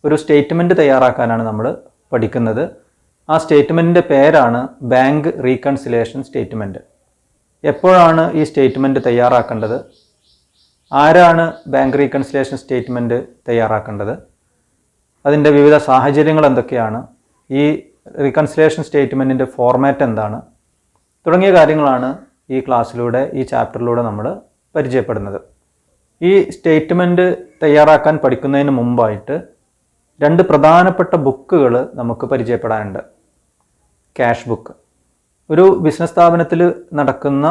ഒരു സ്റ്റേറ്റ്മെൻറ്റ് തയ്യാറാക്കാനാണ് നമ്മൾ പഠിക്കുന്നത്. ആ സ്റ്റേറ്റ്മെൻറ്റിൻ്റെ പേരാണ് ബാങ്ക് റീകൺസിലേഷൻ സ്റ്റേറ്റ്മെൻറ്റ്. എപ്പോഴാണ് ഈ സ്റ്റേറ്റ്മെൻറ്റ് തയ്യാറാക്കേണ്ടത്? ആരാണ് ബാങ്ക് റീകൺസിലേഷൻ സ്റ്റേറ്റ്മെൻറ്റ് തയ്യാറാക്കേണ്ടത്? അതിൻ്റെ വിവിധ സാഹചര്യങ്ങൾ എന്തൊക്കെയാണ്? ഈ റീകൺസിലേഷൻ സ്റ്റേറ്റ്മെൻറ്റിൻ്റെ ഫോർമാറ്റ് എന്താണ്? തുടങ്ങിയ കാര്യങ്ങളാണ് ഈ ക്ലാസ്സിലൂടെ, ഈ ചാപ്റ്ററിലൂടെ നമ്മൾ പരിചയപ്പെടുന്നത്. ഈ സ്റ്റേറ്റ്മെൻറ്റ് തയ്യാറാക്കാൻ പഠിക്കുന്നതിന് മുമ്പായിട്ട് 2 പ്രധാനപ്പെട്ട ബുക്കുകൾ നമുക്ക് പരിചയപ്പെടാനുണ്ട്. ക്യാഷ് ബുക്ക്, ഒരു ബിസിനസ് സ്ഥാപനത്തിൽ നടക്കുന്ന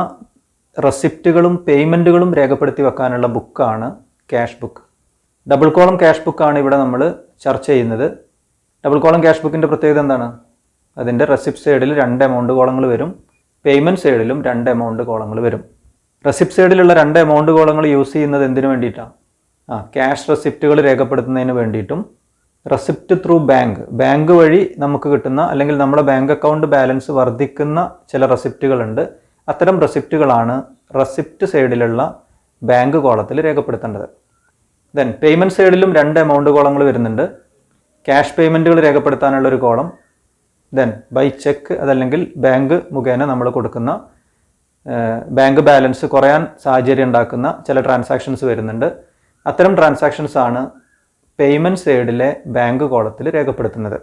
റെസിപ്റ്റുകളും പേയ്മെൻറ്റുകളും രേഖപ്പെടുത്തി വെക്കാനുള്ള ബുക്കാണ് cash book. Double column cash ബുക്കാണ് ഇവിടെ നമ്മൾ ചർച്ച ചെയ്യുന്നത്. ഡബിൾ കോളം ക്യാഷ് ബുക്കിൻ്റെ പ്രത്യേകത എന്താണ്? അതിൻ്റെ റെസിപ്റ്റ് സൈഡിൽ 2 എമൗണ്ട് കോളങ്ങൾ വരും, പേയ്മെൻറ്റ് സൈഡിലും 2 എമൗണ്ട് കോളങ്ങൾ വരും. റെസിപ്റ്റ് സൈഡിലുള്ള 2 എമൗണ്ട് കോളങ്ങൾ യൂസ് ചെയ്യുന്നത് എന്തിനു വേണ്ടിയിട്ടാണ്? ക്യാഷ് റെസിപ്റ്റുകൾ രേഖപ്പെടുത്തുന്നതിന് വേണ്ടിയിട്ടും റെസിപ്റ്റ് ത്രൂ ബാങ്ക് വഴി നമുക്ക് കിട്ടുന്ന, അല്ലെങ്കിൽ നമ്മുടെ ബാങ്ക് അക്കൗണ്ട് ബാലൻസ് വർദ്ധിക്കുന്ന ചില റെസിപ്റ്റുകളുണ്ട്. അത്തരം റെസിപ്റ്റുകളാണ് റെസിപ്റ്റ് സൈഡിലുള്ള ബാങ്ക് കോളത്തിൽ രേഖപ്പെടുത്തേണ്ടത്. ദെൻ പേയ്മെൻറ്റ് സൈഡിലും 2 എമൗണ്ട് കോളങ്ങൾ വരുന്നുണ്ട്. ക്യാഷ് പേയ്മെൻറ്റുകൾ രേഖപ്പെടുത്താനുള്ളൊരു കോളം, ദെൻ ബൈ ചെക്ക്, അതല്ലെങ്കിൽ ബാങ്ക് മുഖേന നമ്മൾ കൊടുക്കുന്ന ബാങ്ക് ബാലൻസ് കുറയാൻ സാഹചര്യം ഉണ്ടാക്കുന്ന ചില ട്രാൻസാക്ഷൻസ് വരുന്നുണ്ട്. അത്തരം ട്രാൻസാക്ഷൻസ് ആണ് പേയ്മെൻറ്റ് സൈഡിലെ ബാങ്ക് കോളത്തിൽ രേഖപ്പെടുത്തുന്നത്.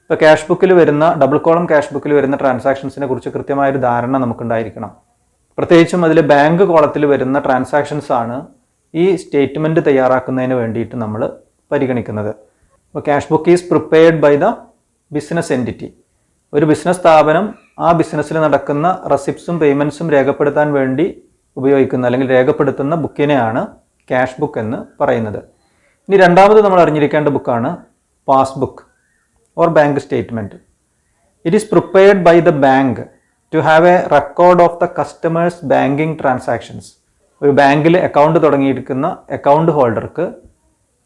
ഇപ്പോൾ ക്യാഷ് ബുക്കിൽ വരുന്ന, ഡബിൾ കോളം ക്യാഷ് ബുക്കിൽ വരുന്ന ട്രാൻസാക്ഷൻസിനെ കുറിച്ച് കൃത്യമായൊരു ധാരണ നമുക്കുണ്ടായിരിക്കണം. പ്രത്യേകിച്ചും അതിൽ ബാങ്ക് കോളത്തിൽ വരുന്ന ട്രാൻസാക്ഷൻസ് ആണ് ഈ സ്റ്റേറ്റ്മെൻറ്റ് തയ്യാറാക്കുന്നതിന് വേണ്ടിയിട്ട് നമ്മൾ പരിഗണിക്കുന്നത്. അപ്പോൾ cash book is prepared by the business entity. ഒരു ബിസിനസ് സ്ഥാപനം ആ ബിസിനസ്സിൽ നടക്കുന്ന റെസിപ്റ്റ്സും പേയ്മെൻറ്റ്സും രേഖപ്പെടുത്താൻ വേണ്ടി ഉപയോഗിക്കുന്ന, അല്ലെങ്കിൽ രേഖപ്പെടുത്തുന്ന ബുക്കിനെയാണ് ക്യാഷ് ബുക്ക് എന്ന് പറയുന്നത്. ഇനി രണ്ടാമത് നമ്മൾ അറിഞ്ഞിരിക്കേണ്ട ബുക്കാണ് passbook or bank statement. It is prepared by the bank to have a record of the customers banking transactions. ഒരു ബാങ്കിൽ അക്കൗണ്ട് തുടങ്ങിയിരിക്കുന്ന അക്കൗണ്ട് ഹോൾഡർക്ക്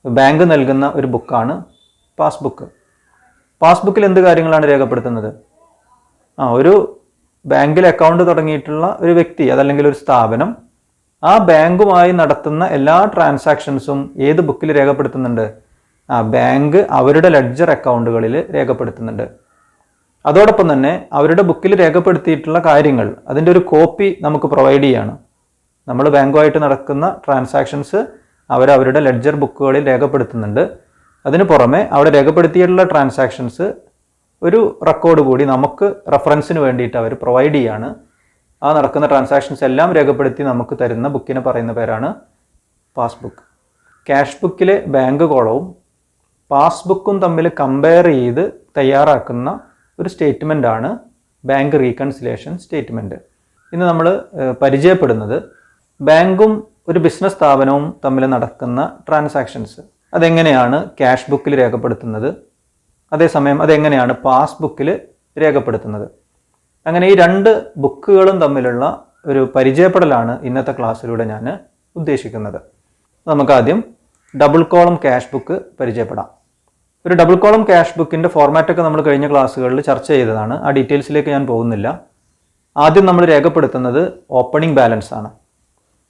ബാങ്ക് നൽകുന്ന ഒരു ബുക്കാണ് പാസ്ബുക്ക്. പാസ്ബുക്കിൽ എന്ത് കാര്യങ്ങളാണ് രേഖപ്പെടുത്തുന്നത്? ഒരു ബാങ്കിൽ അക്കൗണ്ട് തുടങ്ങിയിട്ടുള്ള ഒരു വ്യക്തി, അതല്ലെങ്കിൽ ഒരു സ്ഥാപനം, ആ ബാങ്കുമായി നടത്തുന്ന എല്ലാ ട്രാൻസാക്ഷൻസും ഏത് ബുക്കിൽ രേഖപ്പെടുത്തുന്നുണ്ട്? ബാങ്ക് അവരുടെ ലെഡ്ജർ അക്കൗണ്ടുകളിൽ രേഖപ്പെടുത്തുന്നുണ്ട്. അതോടൊപ്പം തന്നെ അവരുടെ ബുക്കിൽ രേഖപ്പെടുത്തിയിട്ടുള്ള കാര്യങ്ങൾ, അതിൻ്റെ ഒരു കോപ്പി നമുക്ക് പ്രൊവൈഡ് ചെയ്യാണ്. നമ്മൾ ബാങ്കുമായിട്ട് നടക്കുന്ന ട്രാൻസാക്ഷൻസ് അവരവരുടെ ലെഡ്ജർ ബുക്കുകളിൽ രേഖപ്പെടുത്തുന്നുണ്ട്. അതിന് പുറമെ അവിടെ രേഖപ്പെടുത്തിയിട്ടുള്ള ട്രാൻസാക്ഷൻസ് ഒരു റെക്കോർഡ് കൂടി നമുക്ക് റെഫറൻസിന് വേണ്ടിയിട്ട് അവർ പ്രൊവൈഡ് ചെയ്യാണ്. ആ നടക്കുന്ന ട്രാൻസാക്ഷൻസ് എല്ലാം രേഖപ്പെടുത്തി നമുക്ക് തരുന്ന ബുക്കിനെ പറയുന്ന പേരാണ് പാസ്ബുക്ക്. ക്യാഷ് ബുക്കിലെ ബാങ്ക് കോളവും പാസ്ബുക്കും തമ്മിൽ കമ്പയർ ചെയ്ത് തയ്യാറാക്കുന്ന ഒരു സ്റ്റേറ്റ്മെൻ്റ് ആണ് ബാങ്ക് റീകൺസിലേഷൻ സ്റ്റേറ്റ്മെൻറ്റ്. ഇന്ന് നമ്മൾ പരിചയപ്പെടുന്നത് ബാങ്കും ഒരു ബിസിനസ് സ്ഥാപനവും തമ്മിൽ നടക്കുന്ന ട്രാൻസാക്ഷൻസ് അതെങ്ങനെയാണ് ക്യാഷ് ബുക്കിൽ രേഖപ്പെടുത്തുന്നത്, അതേസമയം അതെങ്ങനെയാണ് പാസ്ബുക്കിൽ രേഖപ്പെടുത്തുന്നത്. അങ്ങനെ ഈ 2 ബുക്കുകളും തമ്മിലുള്ള ഒരു പരിചയപ്പെടലാണ് ഇന്നത്തെ ക്ലാസ്സിലൂടെ ഞാൻ ഉദ്ദേശിക്കുന്നത്. നമുക്കാദ്യം ഡബിൾ കോളം ക്യാഷ് ബുക്ക് പരിചയപ്പെടാം. ഒരു ഡബിൾ കോളം ക്യാഷ് ബുക്കിൻ്റെ ഫോർമാറ്റൊക്കെ നമ്മൾ കഴിഞ്ഞ ക്ലാസ്സുകളിൽ ചർച്ച ചെയ്തതാണ്. ആ ഡീറ്റെയിൽസിലേക്ക് ഞാൻ പോകുന്നില്ല. ആദ്യം നമ്മൾ രേഖപ്പെടുത്തുന്നത് ഓപ്പണിംഗ് ബാലൻസ് ആണ്.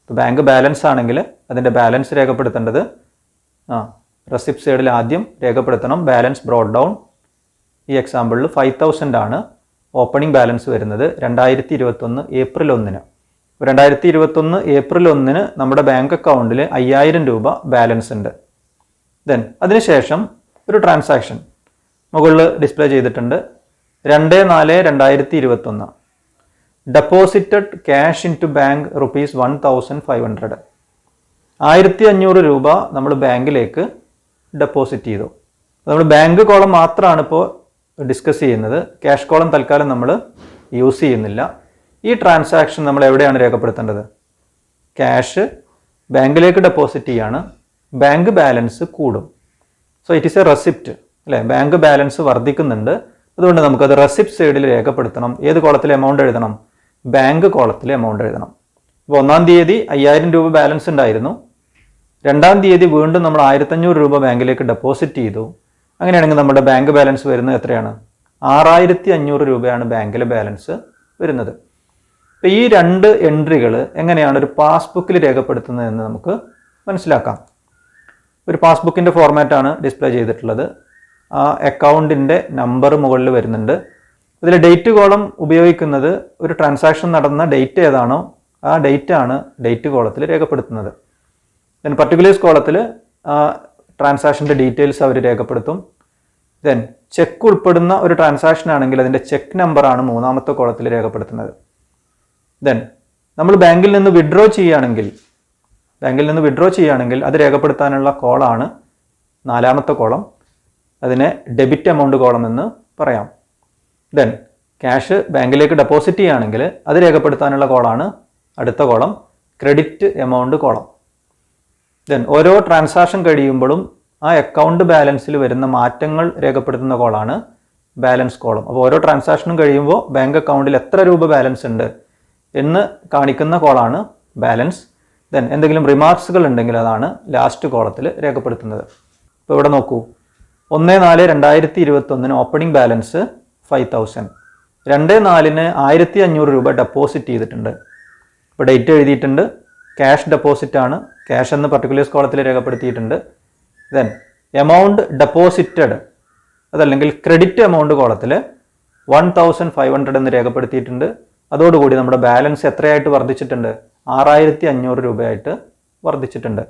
ഇപ്പോൾ ബാങ്ക് ബാലൻസ് ആണെങ്കിൽ അതിൻ്റെ ബാലൻസ് രേഖപ്പെടുത്തേണ്ടത് റെസിപ്റ്റ് സൈഡിൽ ആദ്യം രേഖപ്പെടുത്തണം ബാലൻസ് ബ്രോട്ട് ഡൗൺ. ഈ എക്സാമ്പിളിൽ 5000 ആണ് ഓപ്പണിംഗ് ബാലൻസ് വരുന്നത് 2021 ഏപ്രിൽ 1-ന്. 2021 ഏപ്രിൽ 1-ന് നമ്മുടെ ബാങ്ക് അക്കൗണ്ടിൽ 5000 രൂപ ബാലൻസ് ഉണ്ട്. ദെൻ അതിനുശേഷം ഒരു ട്രാൻസാക്ഷൻ മുകളിൽ ഡിസ്പ്ലേ ചെയ്തിട്ടുണ്ട്. 2/4/2021 deposited cash into bank ₹1500. 1500 രൂപ നമ്മൾ ബാങ്കിലേക്ക് ഡെപ്പോസിറ്റ് ചെയ്തു. നമ്മൾ ബാങ്ക് കോളം മാത്രമാണ് ഇപ്പോൾ ഡിസ്കസ് ചെയ്യുന്നത്. ക്യാഷ് കോളം തൽക്കാലം നമ്മൾ യൂസ് ചെയ്യുന്നില്ല. ഈ ട്രാൻസാക്ഷൻ നമ്മൾ എവിടെയാണ് രേഖപ്പെടുത്തേണ്ടത്? ക്യാഷ് ബാങ്കിലേക്ക് ഡെപ്പോസിറ്റ് ചെയ്യാണ്, ബാങ്ക് ബാലൻസ് കൂടും. So it is a receipt, അല്ലേ? ബാങ്ക് ബാലൻസ് വർദ്ധിക്കുന്നുണ്ട്. അതുകൊണ്ട് നമുക്കത് റെസിപ്റ്റ് സൈഡിൽ രേഖപ്പെടുത്തണം. ഏത് കോളത്തിൽ എമൗണ്ട് എഴുതണം? ബാങ്ക് കോളത്തിൽ എമൗണ്ട് എഴുതണം. അപ്പോൾ 1-ാം തീയതി 5000 രൂപ ബാലൻസ് ഉണ്ടായിരുന്നു. 2-ാം തീയതി വീണ്ടും നമ്മൾ 1500 രൂപ ബാങ്കിലേക്ക് ഡെപ്പോസിറ്റ് ചെയ്തു. അങ്ങനെയാണെങ്കിൽ നമ്മുടെ ബാങ്ക് ബാലൻസ് വരുന്നത് എത്രയാണ്? 6500 രൂപയാണ് ബാങ്കിലെ ബാലൻസ് വരുന്നത്. അപ്പോൾ ഈ 2 എൻട്രികൾ എങ്ങനെയാണ് ഒരു പാസ്ബുക്കിൽ രേഖപ്പെടുത്തുന്നതെന്ന് നമുക്ക് മനസ്സിലാക്കാം. ഒരു പാസ്ബുക്കിൻ്റെ ഫോർമാറ്റാണ് ഡിസ്പ്ലേ ചെയ്തിട്ടുള്ളത്. ആ അക്കൗണ്ടിൻ്റെ നമ്പർ മുകളിൽ വരുന്നുണ്ട്. ഇതിൽ ഡേറ്റ് കോളം ഉപയോഗിക്കുന്നത് ഒരു ട്രാൻസാക്ഷൻ നടന്ന ഡേറ്റ് ഏതാണോ ആ ഡേറ്റ് ആണ് ഡേറ്റ് കോളത്തിൽ രേഖപ്പെടുത്തുന്നത്. ദെൻ പർട്ടിക്കുലേഴ്സ് കോളത്തിൽ ആ ട്രാൻസാക്ഷൻ്റെ ഡീറ്റെയിൽസ് അവർ രേഖപ്പെടുത്തും. ദെൻ ചെക്ക് ഉൾപ്പെടുന്ന ഒരു ട്രാൻസാക്ഷൻ ആണെങ്കിൽ അതിൻ്റെ ചെക്ക് നമ്പറാണ് മൂന്നാമത്തെ കോളത്തിൽ രേഖപ്പെടുത്തുന്നത്. ദെൻ നമ്മൾ ബാങ്കിൽ നിന്ന് വിഡ്രോ ചെയ്യുകയാണെങ്കിൽ അത് രേഖപ്പെടുത്താനുള്ള കോളാണ് നാലാമത്തെ കോളം. അതിനെ ഡെബിറ്റ് എമൗണ്ട് കോളം എന്ന് പറയാം. ദെൻ ക്യാഷ് ബാങ്കിലേക്ക് ഡെപ്പോസിറ്റ് ചെയ്യുകയാണെങ്കിൽ അത് രേഖപ്പെടുത്താനുള്ള കോളാണ് അടുത്ത column, credit amount column. Then ഓരോ ട്രാൻസാക്ഷൻ കഴിയുമ്പോഴും ആ അക്കൗണ്ട് ബാലൻസിൽ വരുന്ന മാറ്റങ്ങൾ രേഖപ്പെടുത്തുന്ന കോളാണ് ബാലൻസ് കോളം. അപ്പോൾ ഓരോ ട്രാൻസാക്ഷനും കഴിയുമ്പോൾ ബാങ്ക് അക്കൗണ്ടിൽ എത്ര രൂപ ബാലൻസ് ഉണ്ട് എന്ന് കാണിക്കുന്ന കോളാണ് ബാലൻസ്. ദെൻ എന്തെങ്കിലും റിമാർക്സുകൾ ഉണ്ടെങ്കിൽ അതാണ് ലാസ്റ്റ് കോളത്തിൽ രേഖപ്പെടുത്തുന്നത്. ഇപ്പോൾ ഇവിടെ നോക്കൂ, 1/4/2021 ഓപ്പണിംഗ് ബാലൻസ് 5000, 2/4 1500 രൂപ ഡെപ്പോസിറ്റ് ചെയ്തിട്ടുണ്ട്. ഇപ്പോൾ ഡേറ്റ് എഴുതിയിട്ടുണ്ട്, ക്യാഷ് ഡെപ്പോസിറ്റ് ആണ്, ക്യാഷ് എന്ന് പർട്ടിക്കുലേഴ്സ് കോളത്തിൽ രേഖപ്പെടുത്തിയിട്ടുണ്ട്. ദെൻ എമൗണ്ട് ഡെപ്പോസിറ്റഡ് അതല്ലെങ്കിൽ ക്രെഡിറ്റ് എമൗണ്ട് കോളത്തിൽ 1500 എന്ന് രേഖപ്പെടുത്തിയിട്ടുണ്ട്. അതോടുകൂടി നമ്മുടെ ബാലൻസ് എത്രയായിട്ട് വർദ്ധിച്ചിട്ടുണ്ട്? 6500 രൂപയായിട്ട് വർദ്ധിച്ചിട്ടുണ്ട്.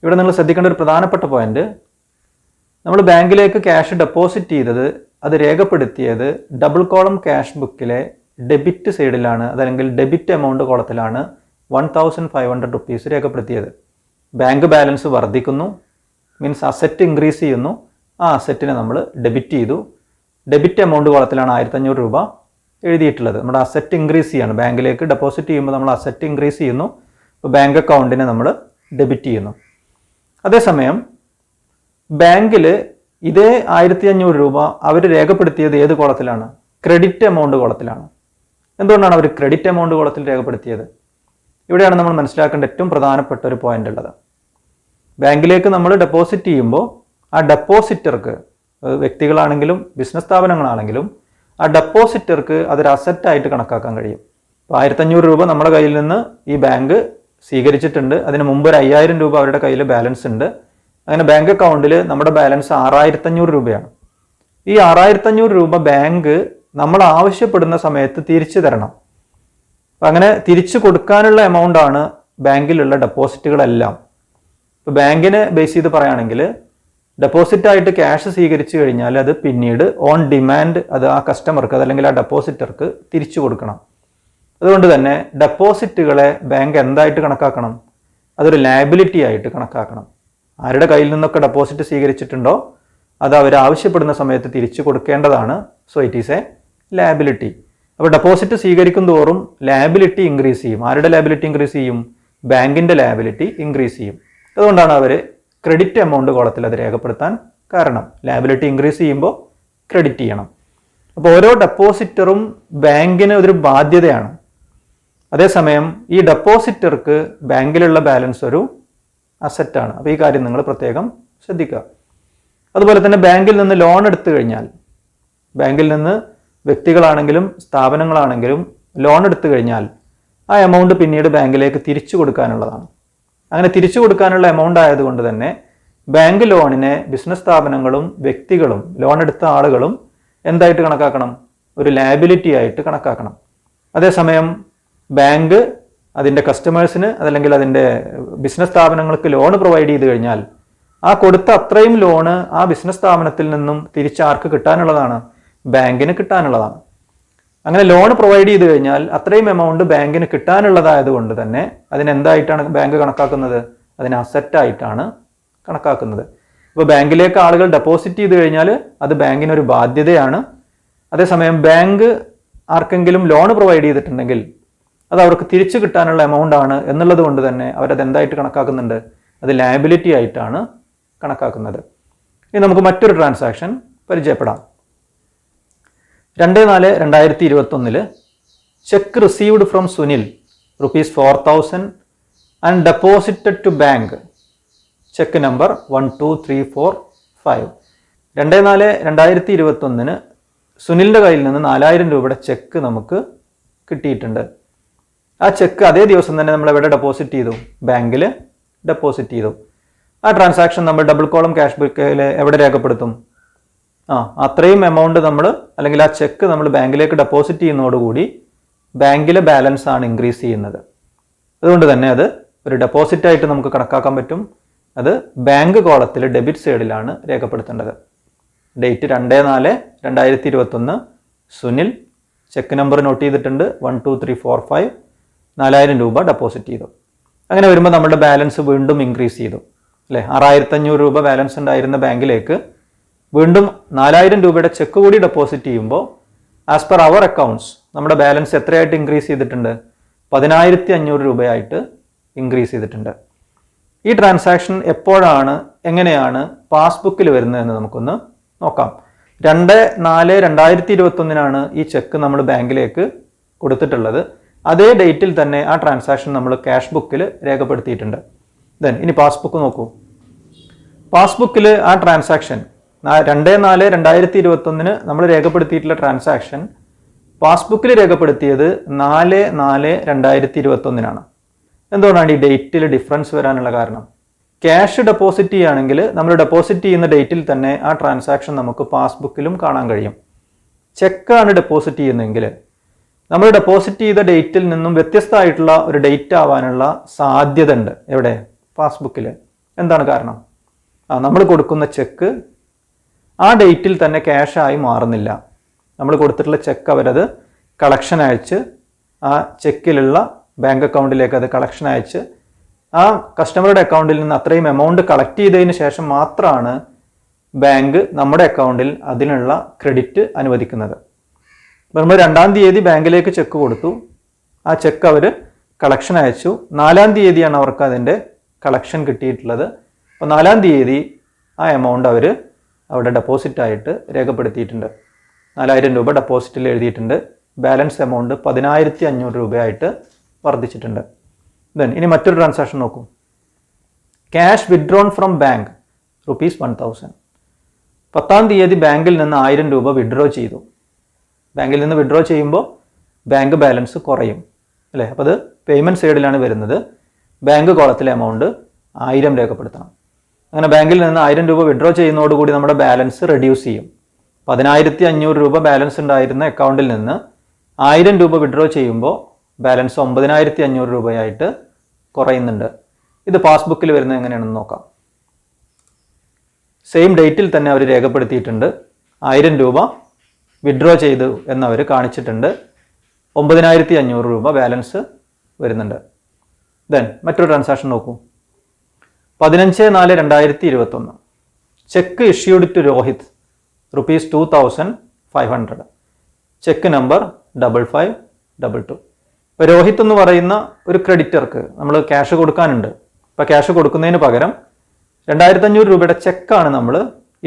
ഇവിടെ നിങ്ങൾ ശ്രദ്ധിക്കേണ്ട ഒരു പ്രധാനപ്പെട്ട പോയിന്റ്, നമ്മൾ ബാങ്കിലേക്ക് ക്യാഷ് ഡെപ്പോസിറ്റ് ചെയ്തത് അത് രേഖപ്പെടുത്തിയത് ഡബിൾ കോളം ക്യാഷ് ബുക്കിലെ ഡെബിറ്റ് സൈഡിലാണ്, അതല്ലെങ്കിൽ ഡെബിറ്റ് എമൗണ്ട് കോളത്തിലാണ് 1500 റുപ്പീസ് രേഖപ്പെടുത്തിയത്. ബാങ്ക് ബാലൻസ് വർദ്ധിക്കുന്നു, മീൻസ് അസറ്റ് ഇൻക്രീസ് ചെയ്യുന്നു. ആ അസറ്റിനെ നമ്മൾ ഡെബിറ്റ് ചെയ്തു. ഡെബിറ്റ് എമൗണ്ട് കോളത്തിലാണ് 1500 രൂപ എഴുതിയിട്ടുള്ളത്. നമ്മുടെ അസറ്റ് ഇൻക്രീസ് ചെയ്യാണ്, ബാങ്കിലേക്ക് ഡെപ്പോസിറ്റ് ചെയ്യുമ്പോൾ നമ്മൾ അസറ്റ് ഇൻക്രീസ് ചെയ്യുന്നു. അപ്പോൾ ബാങ്ക് അക്കൗണ്ടിനെ നമ്മൾ ഡെബിറ്റ് ചെയ്യുന്നു. അതേസമയം ബാങ്കിൽ ഇതേ 1500 രൂപ അവർ രേഖപ്പെടുത്തിയത് ഏത് കോളത്തിലാണ്? Credit amount കോളത്തിലാണ്. എന്തുകൊണ്ടാണ് അവർ ക്രെഡിറ്റ് എമൗണ്ട് കോളത്തിൽ രേഖപ്പെടുത്തിയത്? ഇവിടെയാണ് നമ്മൾ മനസ്സിലാക്കേണ്ട ഏറ്റവും പ്രധാനപ്പെട്ട ഒരു പോയിന്റ് ഉള്ളത്. ബാങ്കിലേക്ക് നമ്മൾ ഡെപ്പോസിറ്റ് ചെയ്യുമ്പോൾ ആ ഡെപ്പോസിറ്റർക്ക്, വ്യക്തികളാണെങ്കിലും ബിസിനസ് സ്ഥാപനങ്ങളാണെങ്കിലും, ആ ഡെപ്പോസിറ്റർക്ക് അതൊരു അസറ്റായിട്ട് കണക്കാക്കാൻ കഴിയും. അപ്പോൾ 1500 രൂപ നമ്മുടെ കയ്യിൽ നിന്ന് ഈ ബാങ്ക് സ്വീകരിച്ചിട്ടുണ്ട്. അതിന് മുമ്പ് ഒരു 5000 രൂപ അവരുടെ കയ്യിൽ ബാലൻസ് ഉണ്ട്. അങ്ങനെ ബാങ്ക് അക്കൗണ്ടിൽ നമ്മുടെ ബാലൻസ് 6500 രൂപയാണ്. ഈ 6500 രൂപ ബാങ്ക് നമ്മൾ ആവശ്യപ്പെടുന്ന സമയത്ത് തിരിച്ചു തരണം. അപ്പം അങ്ങനെ തിരിച്ചു കൊടുക്കാനുള്ള എമൗണ്ട് ആണ് ബാങ്കിലുള്ള ഡെപ്പോസിറ്റുകളെല്ലാം. ഇപ്പോൾ ബാങ്കിനെ ബേസ് ചെയ്ത് പറയുകയാണെങ്കിൽ ഡെപ്പോസിറ്റായിട്ട് ക്യാഷ് സ്വീകരിച്ചു കഴിഞ്ഞാൽ അത് പിന്നീട് ഓൺ ഡിമാൻഡ് അത് ആ കസ്റ്റമർക്ക് അതല്ലെങ്കിൽ ആ ഡെപ്പോസിറ്റർക്ക് തിരിച്ചു കൊടുക്കണം. അതുകൊണ്ട് തന്നെ ഡെപ്പോസിറ്റുകളെ ബാങ്ക് എന്തായിട്ട് കണക്കാക്കണം? അതൊരു ലയബിലിറ്റി ആയിട്ട് കണക്കാക്കണം. ആരുടെ കയ്യിൽ നിന്നൊക്കെ ഡെപ്പോസിറ്റ് സ്വീകരിച്ചിട്ടുണ്ടോ അത് അവർ ആവശ്യപ്പെടുന്ന സമയത്ത് തിരിച്ചു കൊടുക്കേണ്ടതാണ്. So it is A liability. അപ്പോൾ ഡെപ്പോസിറ്റ് സ്വീകരിക്കും തോറും ലയബിലിറ്റി ഇൻക്രീസ് ചെയ്യും. ആരുടെ ലയബിലിറ്റി ഇൻക്രീസ് ചെയ്യും? ബാങ്കിൻ്റെ ലയബിലിറ്റി ഇൻക്രീസ് ചെയ്യും. അതുകൊണ്ടാണ് അവർ ക്രെഡിറ്റ് എമൗണ്ട് കോളത്തിൽ അത് രേഖപ്പെടുത്താൻ കാരണം. ലയബിലിറ്റി ഇൻക്രീസ് ചെയ്യുമ്പോൾ ക്രെഡിറ്റ് ചെയ്യണം. അപ്പോൾ ഓരോ ഡെപ്പോസിറ്ററും ബാങ്കിന് ഒരു ബാധ്യതയാണ്. അതേസമയം ഈ ഡെപ്പോസിറ്റർക്ക് ബാങ്കിലുള്ള ബാലൻസ് ഒരു അസറ്റാണ്. അപ്പോൾ ഈ കാര്യം നിങ്ങൾ പ്രത്യേകം ശ്രദ്ധിക്കുക. അതുപോലെ തന്നെ ബാങ്കിൽ നിന്ന് ലോൺ എടുത്തു കഴിഞ്ഞാൽ, ബാങ്കിൽ നിന്ന് വ്യക്തികളാണെങ്കിലും സ്ഥാപനങ്ങളാണെങ്കിലും ലോൺ എടുത്തു കഴിഞ്ഞാൽ ആ എമൗണ്ട് പിന്നീട് ബാങ്കിലേക്ക് തിരിച്ചു കൊടുക്കാനുള്ളതാണ്. അങ്ങനെ തിരിച്ചു കൊടുക്കാനുള്ള എമൗണ്ട് ആയതുകൊണ്ട് തന്നെ ബാങ്ക് ലോണിനെ ബിസിനസ് സ്ഥാപനങ്ങളും വ്യക്തികളും ലോൺ എടുത്ത ആളുകളും എന്തായിട്ട് കണക്കാക്കണം? ഒരു ലയബിലിറ്റി ആയിട്ട് കണക്കാക്കണം. അതേസമയം ബാങ്ക് അതിൻ്റെ കസ്റ്റമേഴ്സിന് അതല്ലെങ്കിൽ അതിൻ്റെ ബിസിനസ് സ്ഥാപനങ്ങൾക്ക് ലോൺ പ്രൊവൈഡ് ചെയ്ത് കഴിഞ്ഞാൽ ആ കൊടുത്ത അത്രയും ലോണ് ആ ബിസിനസ് സ്ഥാപനത്തിൽ നിന്നും തിരിച്ചാർക്ക് കിട്ടാനുള്ളതാണ്? ബാങ്കിന് കിട്ടാനുള്ളതാണ്. അങ്ങനെ ലോൺ പ്രൊവൈഡ് ചെയ്ത് കഴിഞ്ഞാൽ അത്രയും എമൗണ്ട് ബാങ്കിന് കിട്ടാനുള്ളതായതുകൊണ്ട് തന്നെ അതിനെന്തായിട്ടാണ് ബാങ്ക് കണക്കാക്കുന്നത്? അതിന് അസറ്റായിട്ടാണ് കണക്കാക്കുന്നത്. ഇപ്പോൾ ബാങ്കിലേക്ക് ആളുകൾ ഡെപ്പോസിറ്റ് ചെയ്ത് കഴിഞ്ഞാൽ അത് ബാങ്കിനൊരു ബാധ്യതയാണ്. അതേസമയം ബാങ്ക് ആർക്കെങ്കിലും ലോൺ പ്രൊവൈഡ് ചെയ്തിട്ടുണ്ടെങ്കിൽ അത് അവർക്ക് തിരിച്ചു കിട്ടാനുള്ള എമൗണ്ട് ആണ് എന്നുള്ളത് കൊണ്ട് തന്നെ അവരത് എന്തായിട്ട് കണക്കാക്കുന്നുണ്ട്? അത് ലയബിലിറ്റി ആയിട്ടാണ് കണക്കാക്കുന്നത്. ഇനി നമുക്ക് മറ്റൊരു ട്രാൻസാക്ഷൻ പരിചയപ്പെടാം. 2/4/2021 cheque received from Sunil ₹4000 and deposited to bank. Cheque number 12345. 2/4/2021 സുനിലിൻ്റെ കയ്യിൽ നിന്ന് 4000 രൂപയുടെ ചെക്ക് നമുക്ക് കിട്ടിയിട്ടുണ്ട്. ആ ചെക്ക് അതേ ദിവസം തന്നെ നമ്മൾ എവിടെ ഡെപ്പോസിറ്റ് ചെയ്തു? ബാങ്കിൽ ഡെപ്പോസിറ്റ് ചെയ്തു. ആ ട്രാൻസാക്ഷൻ നമ്മൾ ഡബിൾ കോളം ക്യാഷ് ബുക്കിൽ എവിടെ രേഖപ്പെടുത്തും? അത്രയും എമൗണ്ട് നമ്മൾ അല്ലെങ്കിൽ ആ ചെക്ക് നമ്മൾ ബാങ്കിലേക്ക് ഡെപ്പോസിറ്റ് ചെയ്യുന്നതോടുകൂടി ബാങ്കിലെ ബാലൻസ് ആണ് ഇൻക്രീസ് ചെയ്യുന്നത്. അതുകൊണ്ട് തന്നെ അത് ഒരു ഡെപ്പോസിറ്റ് ആയിട്ട് നമുക്ക് കണക്കാക്കാൻ പറ്റും. അത് ബാങ്ക് കോളത്തിൽ ഡെബിറ്റ് സൈഡിലാണ് രേഖപ്പെടുത്തേണ്ടത്. Date 2/4/2021. Sunil cheque number note ചെയ്തിട്ടുണ്ട്. 12345 4000 രൂപ ഡെപ്പോസിറ്റ് ചെയ്തു. അങ്ങനെ വരുമ്പോൾ നമ്മുടെ ബാലൻസ് വീണ്ടും ഇൻക്രീസ് ചെയ്തു അല്ലേ? 6500 രൂപ ബാലൻസ് ഉണ്ടായിരുന്ന ബാങ്കിലേക്ക് വീണ്ടും 4000 രൂപയുടെ ചെക്ക് കൂടി ഡെപ്പോസിറ്റ് ചെയ്യുമ്പോൾ ആസ് പെർ അവർ അക്കൗണ്ട്സ് നമ്മുടെ ബാലൻസ് എത്രയായിട്ട് ഇൻക്രീസ് ചെയ്തിട്ടുണ്ട്? 10500 രൂപയായിട്ട് ഇൻക്രീസ് ചെയ്തിട്ടുണ്ട്. ഈ ട്രാൻസാക്ഷൻ എപ്പോഴാണ്, എങ്ങനെയാണ് പാസ്ബുക്കിൽ വരുന്നതെന്ന് നമുക്കൊന്ന് നോക്കാം. 2/4/2021 ഈ ചെക്ക് നമ്മൾ ബാങ്കിലേക്ക് കൊടുത്തിട്ടുള്ളത്. അതേ ഡേറ്റിൽ തന്നെ ആ ട്രാൻസാക്ഷൻ നമ്മൾ ക്യാഷ് ബുക്കിൽ രേഖപ്പെടുത്തിയിട്ടുണ്ട്. ഇനി പാസ്ബുക്ക് നോക്കൂ. പാസ്ബുക്കിൽ ആ ട്രാൻസാക്ഷൻ 2/4/2021 നമ്മൾ രേഖപ്പെടുത്തിയിട്ടുള്ള ട്രാൻസാക്ഷൻ പാസ്ബുക്കിൽ രേഖപ്പെടുത്തിയത് 4/4/2021. എന്തുകൊണ്ടാണ് ഈ ഡേറ്റിൽ ഡിഫറൻസ് വരാനുള്ള കാരണം? ക്യാഷ് ഡെപ്പോസിറ്റ് ചെയ്യുകയാണെങ്കിൽ നമ്മൾ ഡെപ്പോസിറ്റ് ചെയ്യുന്ന ഡേറ്റിൽ തന്നെ ആ ട്രാൻസാക്ഷൻ നമുക്ക് പാസ്ബുക്കിലും കാണാൻ കഴിയും. ചെക്കാണ് ഡെപ്പോസിറ്റ് ചെയ്യുന്നതെങ്കിൽ നമ്മൾ ഡെപ്പോസിറ്റ് ചെയ്ത ഡേറ്റിൽ നിന്നും വ്യത്യസ്തമായിട്ടുള്ള ഒരു ഡേറ്റ് ആവാനുള്ള സാധ്യത ഉണ്ട്. എവിടെ? പാസ്ബുക്കിൽ. എന്താണ് കാരണം? നമ്മൾ കൊടുക്കുന്ന ചെക്ക് ആ ഡേറ്റിൽ തന്നെ ക്യാഷായി മാറുന്നില്ല. നമ്മൾ കൊടുത്തിട്ടുള്ള ചെക്ക് അവരത് കളക്ഷൻ അയച്ച് ആ ചെക്കിലുള്ള ബാങ്ക് അക്കൗണ്ടിലേക്ക് അത് കളക്ഷൻ അയച്ച് ആ കസ്റ്റമറുടെ അക്കൗണ്ടിൽ നിന്ന് അത്രയും എമൗണ്ട് കളക്ട് ചെയ്തതിന് ശേഷം മാത്രമാണ് ബാങ്ക് നമ്മുടെ അക്കൗണ്ടിൽ അതിനുള്ള ക്രെഡിറ്റ് അനുവദിക്കുന്നത്. നമ്മൾ 2-ാം തീയതി ബാങ്കിലേക്ക് ചെക്ക് കൊടുത്തു. ആ ചെക്ക് അവർ കളക്ഷൻ അയച്ചു. 4-ാം തീയതിയാണ് അവർക്ക് അതിൻ്റെ കളക്ഷൻ കിട്ടിയിട്ടുള്ളത്. അപ്പോൾ 4-ാം തീയതി ആ എമൗണ്ട് അവർ അവിടെ ഡെപ്പോസിറ്റായിട്ട് രേഖപ്പെടുത്തിയിട്ടുണ്ട്. 4000 രൂപ ഡെപ്പോസിറ്റിൽ എഴുതിയിട്ടുണ്ട്. ബാലൻസ് എമൗണ്ട് 10500 രൂപയായിട്ട് വർദ്ധിച്ചിട്ടുണ്ട്. ഇനി മറ്റൊരു ട്രാൻസാക്ഷൻ നോക്കൂ. Cash withdrawn from bank ₹1000. 10-ാം തീയതി ബാങ്കിൽ നിന്ന് 1000 രൂപ വിഡ്രോ ചെയ്തു. ബാങ്കിൽ നിന്ന് വിഡ്രോ ചെയ്യുമ്പോൾ ബാങ്ക് ബാലൻസ് കുറയും അല്ലേ? അപ്പോൾ അത് പേയ്മെൻറ്റ് സൈഡിലാണ് വരുന്നത്. ബാങ്ക് കോളത്തിലെ എമൗണ്ട് 1000 രേഖപ്പെടുത്തണം. അങ്ങനെ ബാങ്കിൽ നിന്ന് 1000 രൂപ വിഡ്രോ ചെയ്യുന്നതോടുകൂടി നമ്മുടെ ബാലൻസ് റെഡ്യൂസ് ചെയ്യും. 10500 രൂപ ബാലൻസ് ഉണ്ടായിരുന്ന അക്കൗണ്ടിൽ നിന്ന് 1000 രൂപ വിഡ്രോ ചെയ്യുമ്പോൾ ബാലൻസ് 9500 രൂപയായിട്ട് കുറയുന്നുണ്ട്. ഇത് പാസ്ബുക്കിൽ വരുന്നത് എങ്ങനെയാണെന്ന് നോക്കാം. സെയിം ഡേറ്റിൽ തന്നെ അവർ രേഖപ്പെടുത്തിയിട്ടുണ്ട്. 1000 രൂപ വിഡ്രോ ചെയ്തു എന്നവർ കാണിച്ചിട്ടുണ്ട്. 9500 രൂപ ബാലൻസ് വരുന്നുണ്ട്. മറ്റൊരു ട്രാൻസാക്ഷൻ നോക്കൂ. 15/4/2021 cheque issued to Rohit ₹2500. Cheque number 5552. ഇപ്പോൾ രോഹിത് എന്ന് പറയുന്ന ഒരു ക്രെഡിറ്റർക്ക് നമ്മൾ ക്യാഷ് കൊടുക്കാനുണ്ട്. ഇപ്പോൾ ക്യാഷ് കൊടുക്കുന്നതിന് പകരം 2500 രൂപയുടെ ചെക്കാണ് നമ്മൾ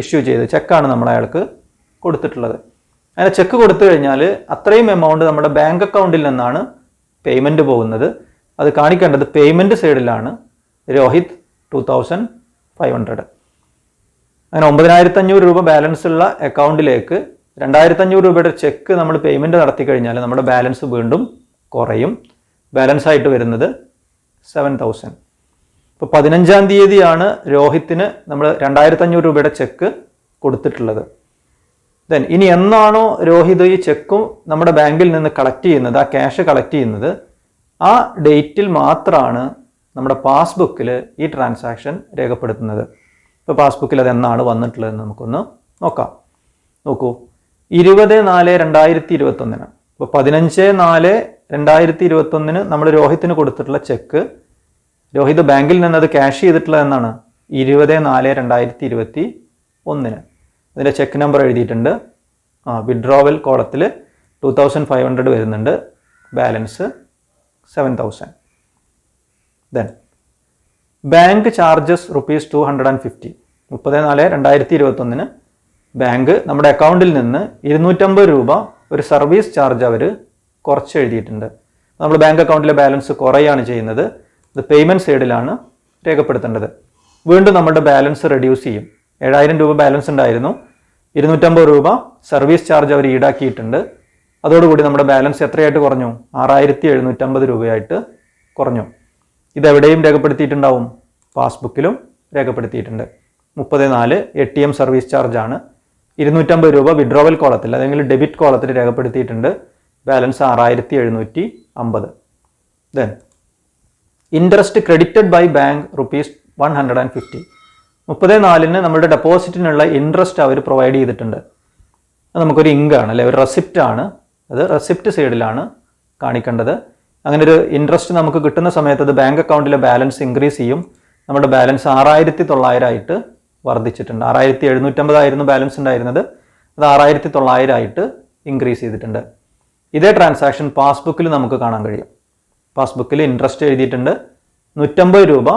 ഇഷ്യൂ ചെയ്തത്. ചെക്കാണ് നമ്മൾ അയാൾക്ക് കൊടുത്തിട്ടുള്ളത്. അങ്ങനെ ചെക്ക് കൊടുത്തു കഴിഞ്ഞാൽ അത്രയും എമൗണ്ട് നമ്മുടെ ബാങ്ക് അക്കൗണ്ടിൽ നിന്നാണ് പേയ്മെൻറ്റ് പോകുന്നത്. അത് കാണിക്കേണ്ടത് പേയ്മെൻറ്റ് സൈഡിലാണ്. രോഹിത് 2500. അങ്ങനെ 9500 രൂപ ബാലൻസ് ഉള്ള അക്കൗണ്ടിലേക്ക് 2500 രൂപയുടെ ചെക്ക് നമ്മൾ പേയ്മെൻറ്റ് നടത്തി കഴിഞ്ഞാൽ നമ്മുടെ ബാലൻസ് വീണ്ടും കുറയും. ബാലൻസ് ആയിട്ട് വരുന്നത് 7000. ഇപ്പോൾ 15-ാം തീയതിയാണ് രോഹിത്തിന് നമ്മൾ 2500 രൂപയുടെ ചെക്ക് കൊടുത്തിട്ടുള്ളത്. ഇനി എന്നാണോ രോഹിത് ഈ ചെക്കും നമ്മുടെ ബാങ്കിൽ നിന്ന് കളക്ട് ചെയ്യുന്നത്, ആ ക്യാഷ് കളക്ട് ചെയ്യുന്നത്, ആ ഡേറ്റിൽ മാത്രമാണ് നമ്മുടെ പാസ്ബുക്കിൽ ഈ ട്രാൻസാക്ഷൻ രേഖപ്പെടുത്തുന്നത്. ഇപ്പോൾ പാസ്ബുക്കിൽ അത് എന്നാണ് വന്നിട്ടുള്ളതെന്ന് നമുക്കൊന്ന് നോക്കാം. നോക്കൂ, 20/4/2021. ഇപ്പോൾ 15/4/2021 നമ്മൾ രോഹിത്തിന് കൊടുത്തിട്ടുള്ള ചെക്ക് രോഹിത് ബാങ്കിൽ നിന്ന് അത് ക്യാഷ് ചെയ്തിട്ടുള്ളത് എന്നാണ് 20/4/2021. അതിൻ്റെ ചെക്ക് നമ്പർ എഴുതിയിട്ടുണ്ട്. വിഡ്രോവൽ കോളത്തിൽ 2500 വരുന്നുണ്ട്. ബാലൻസ് 7000. Bank charges ₹250. 30/4/2021 ബാങ്ക് നമ്മുടെ അക്കൗണ്ടിൽ നിന്ന് 250 രൂപ ഒരു സർവീസ് ചാർജ് അവർ കുറച്ച് എഴുതിയിട്ടുണ്ട്. നമ്മൾ ബാങ്ക് അക്കൗണ്ടിലെ ബാലൻസ് കുറയാണ് ചെയ്യുന്നത്. ഇത് പേയ്മെൻറ്റ് സൈഡിലാണ് രേഖപ്പെടുത്തേണ്ടത്. വീണ്ടും നമ്മുടെ ബാലൻസ് റെഡ്യൂസ് ചെയ്യും. 7000 രൂപ ബാലൻസ് ഉണ്ടായിരുന്നു. 250 രൂപ സർവീസ് ചാർജ് അവർ ഈടാക്കിയിട്ടുണ്ട്. അതോടുകൂടി നമ്മുടെ ബാലൻസ് എത്രയായിട്ട് കുറഞ്ഞു? 6750 രൂപയായിട്ട് കുറഞ്ഞു. ഇതെവിടെയും രേഖപ്പെടുത്തിയിട്ടുണ്ടാവും, പാസ്ബുക്കിലും രേഖപ്പെടുത്തിയിട്ടുണ്ട്. 34 ATM സർവീസ് ചാർജാണ്. 250 രൂപ വിഡ്രോവൽ കോളത്തിൽ അല്ലെങ്കിൽ ഡെബിറ്റ് കോളത്തിൽ രേഖപ്പെടുത്തിയിട്ടുണ്ട്. Balance 6750. Then interest credited by bank ₹150. 34-ന് നമ്മുടെ ഡെപ്പോസിറ്റിനുള്ള ഇൻട്രസ്റ്റ് അവർ പ്രൊവൈഡ് ചെയ്തിട്ടുണ്ട്. അത് നമുക്കൊരു ഇങ്കാണ് അല്ലെ, ഒരു റെസിപ്റ്റ് ആണ്. അത് റെസിപ്റ്റ് സൈഡിലാണ് കാണിക്കേണ്ടത്. അങ്ങനെ ഒരു ഇൻട്രസ്റ്റ് നമുക്ക് കിട്ടുന്ന സമയത്ത് അത് ബാങ്ക് അക്കൗണ്ടിലെ ബാലൻസ് ഇൻക്രീസ് ചെയ്യും. നമ്മുടെ ബാലൻസ് 6900 ആയിട്ട് വർദ്ധിച്ചിട്ടുണ്ട്. 6750 ആയിരുന്നു ബാലൻസ് ഉണ്ടായിരുന്നത്. അത് 6900 ആയിട്ട് ഇൻക്രീസ് ചെയ്തിട്ടുണ്ട്. ഇതേ ട്രാൻസാക്ഷൻ പാസ്ബുക്കിൽ നമുക്ക് കാണാൻ കഴിയും. പാസ്ബുക്കിൽ ഇൻട്രസ്റ്റ് എഴുതിയിട്ടുണ്ട്. 150 രൂപ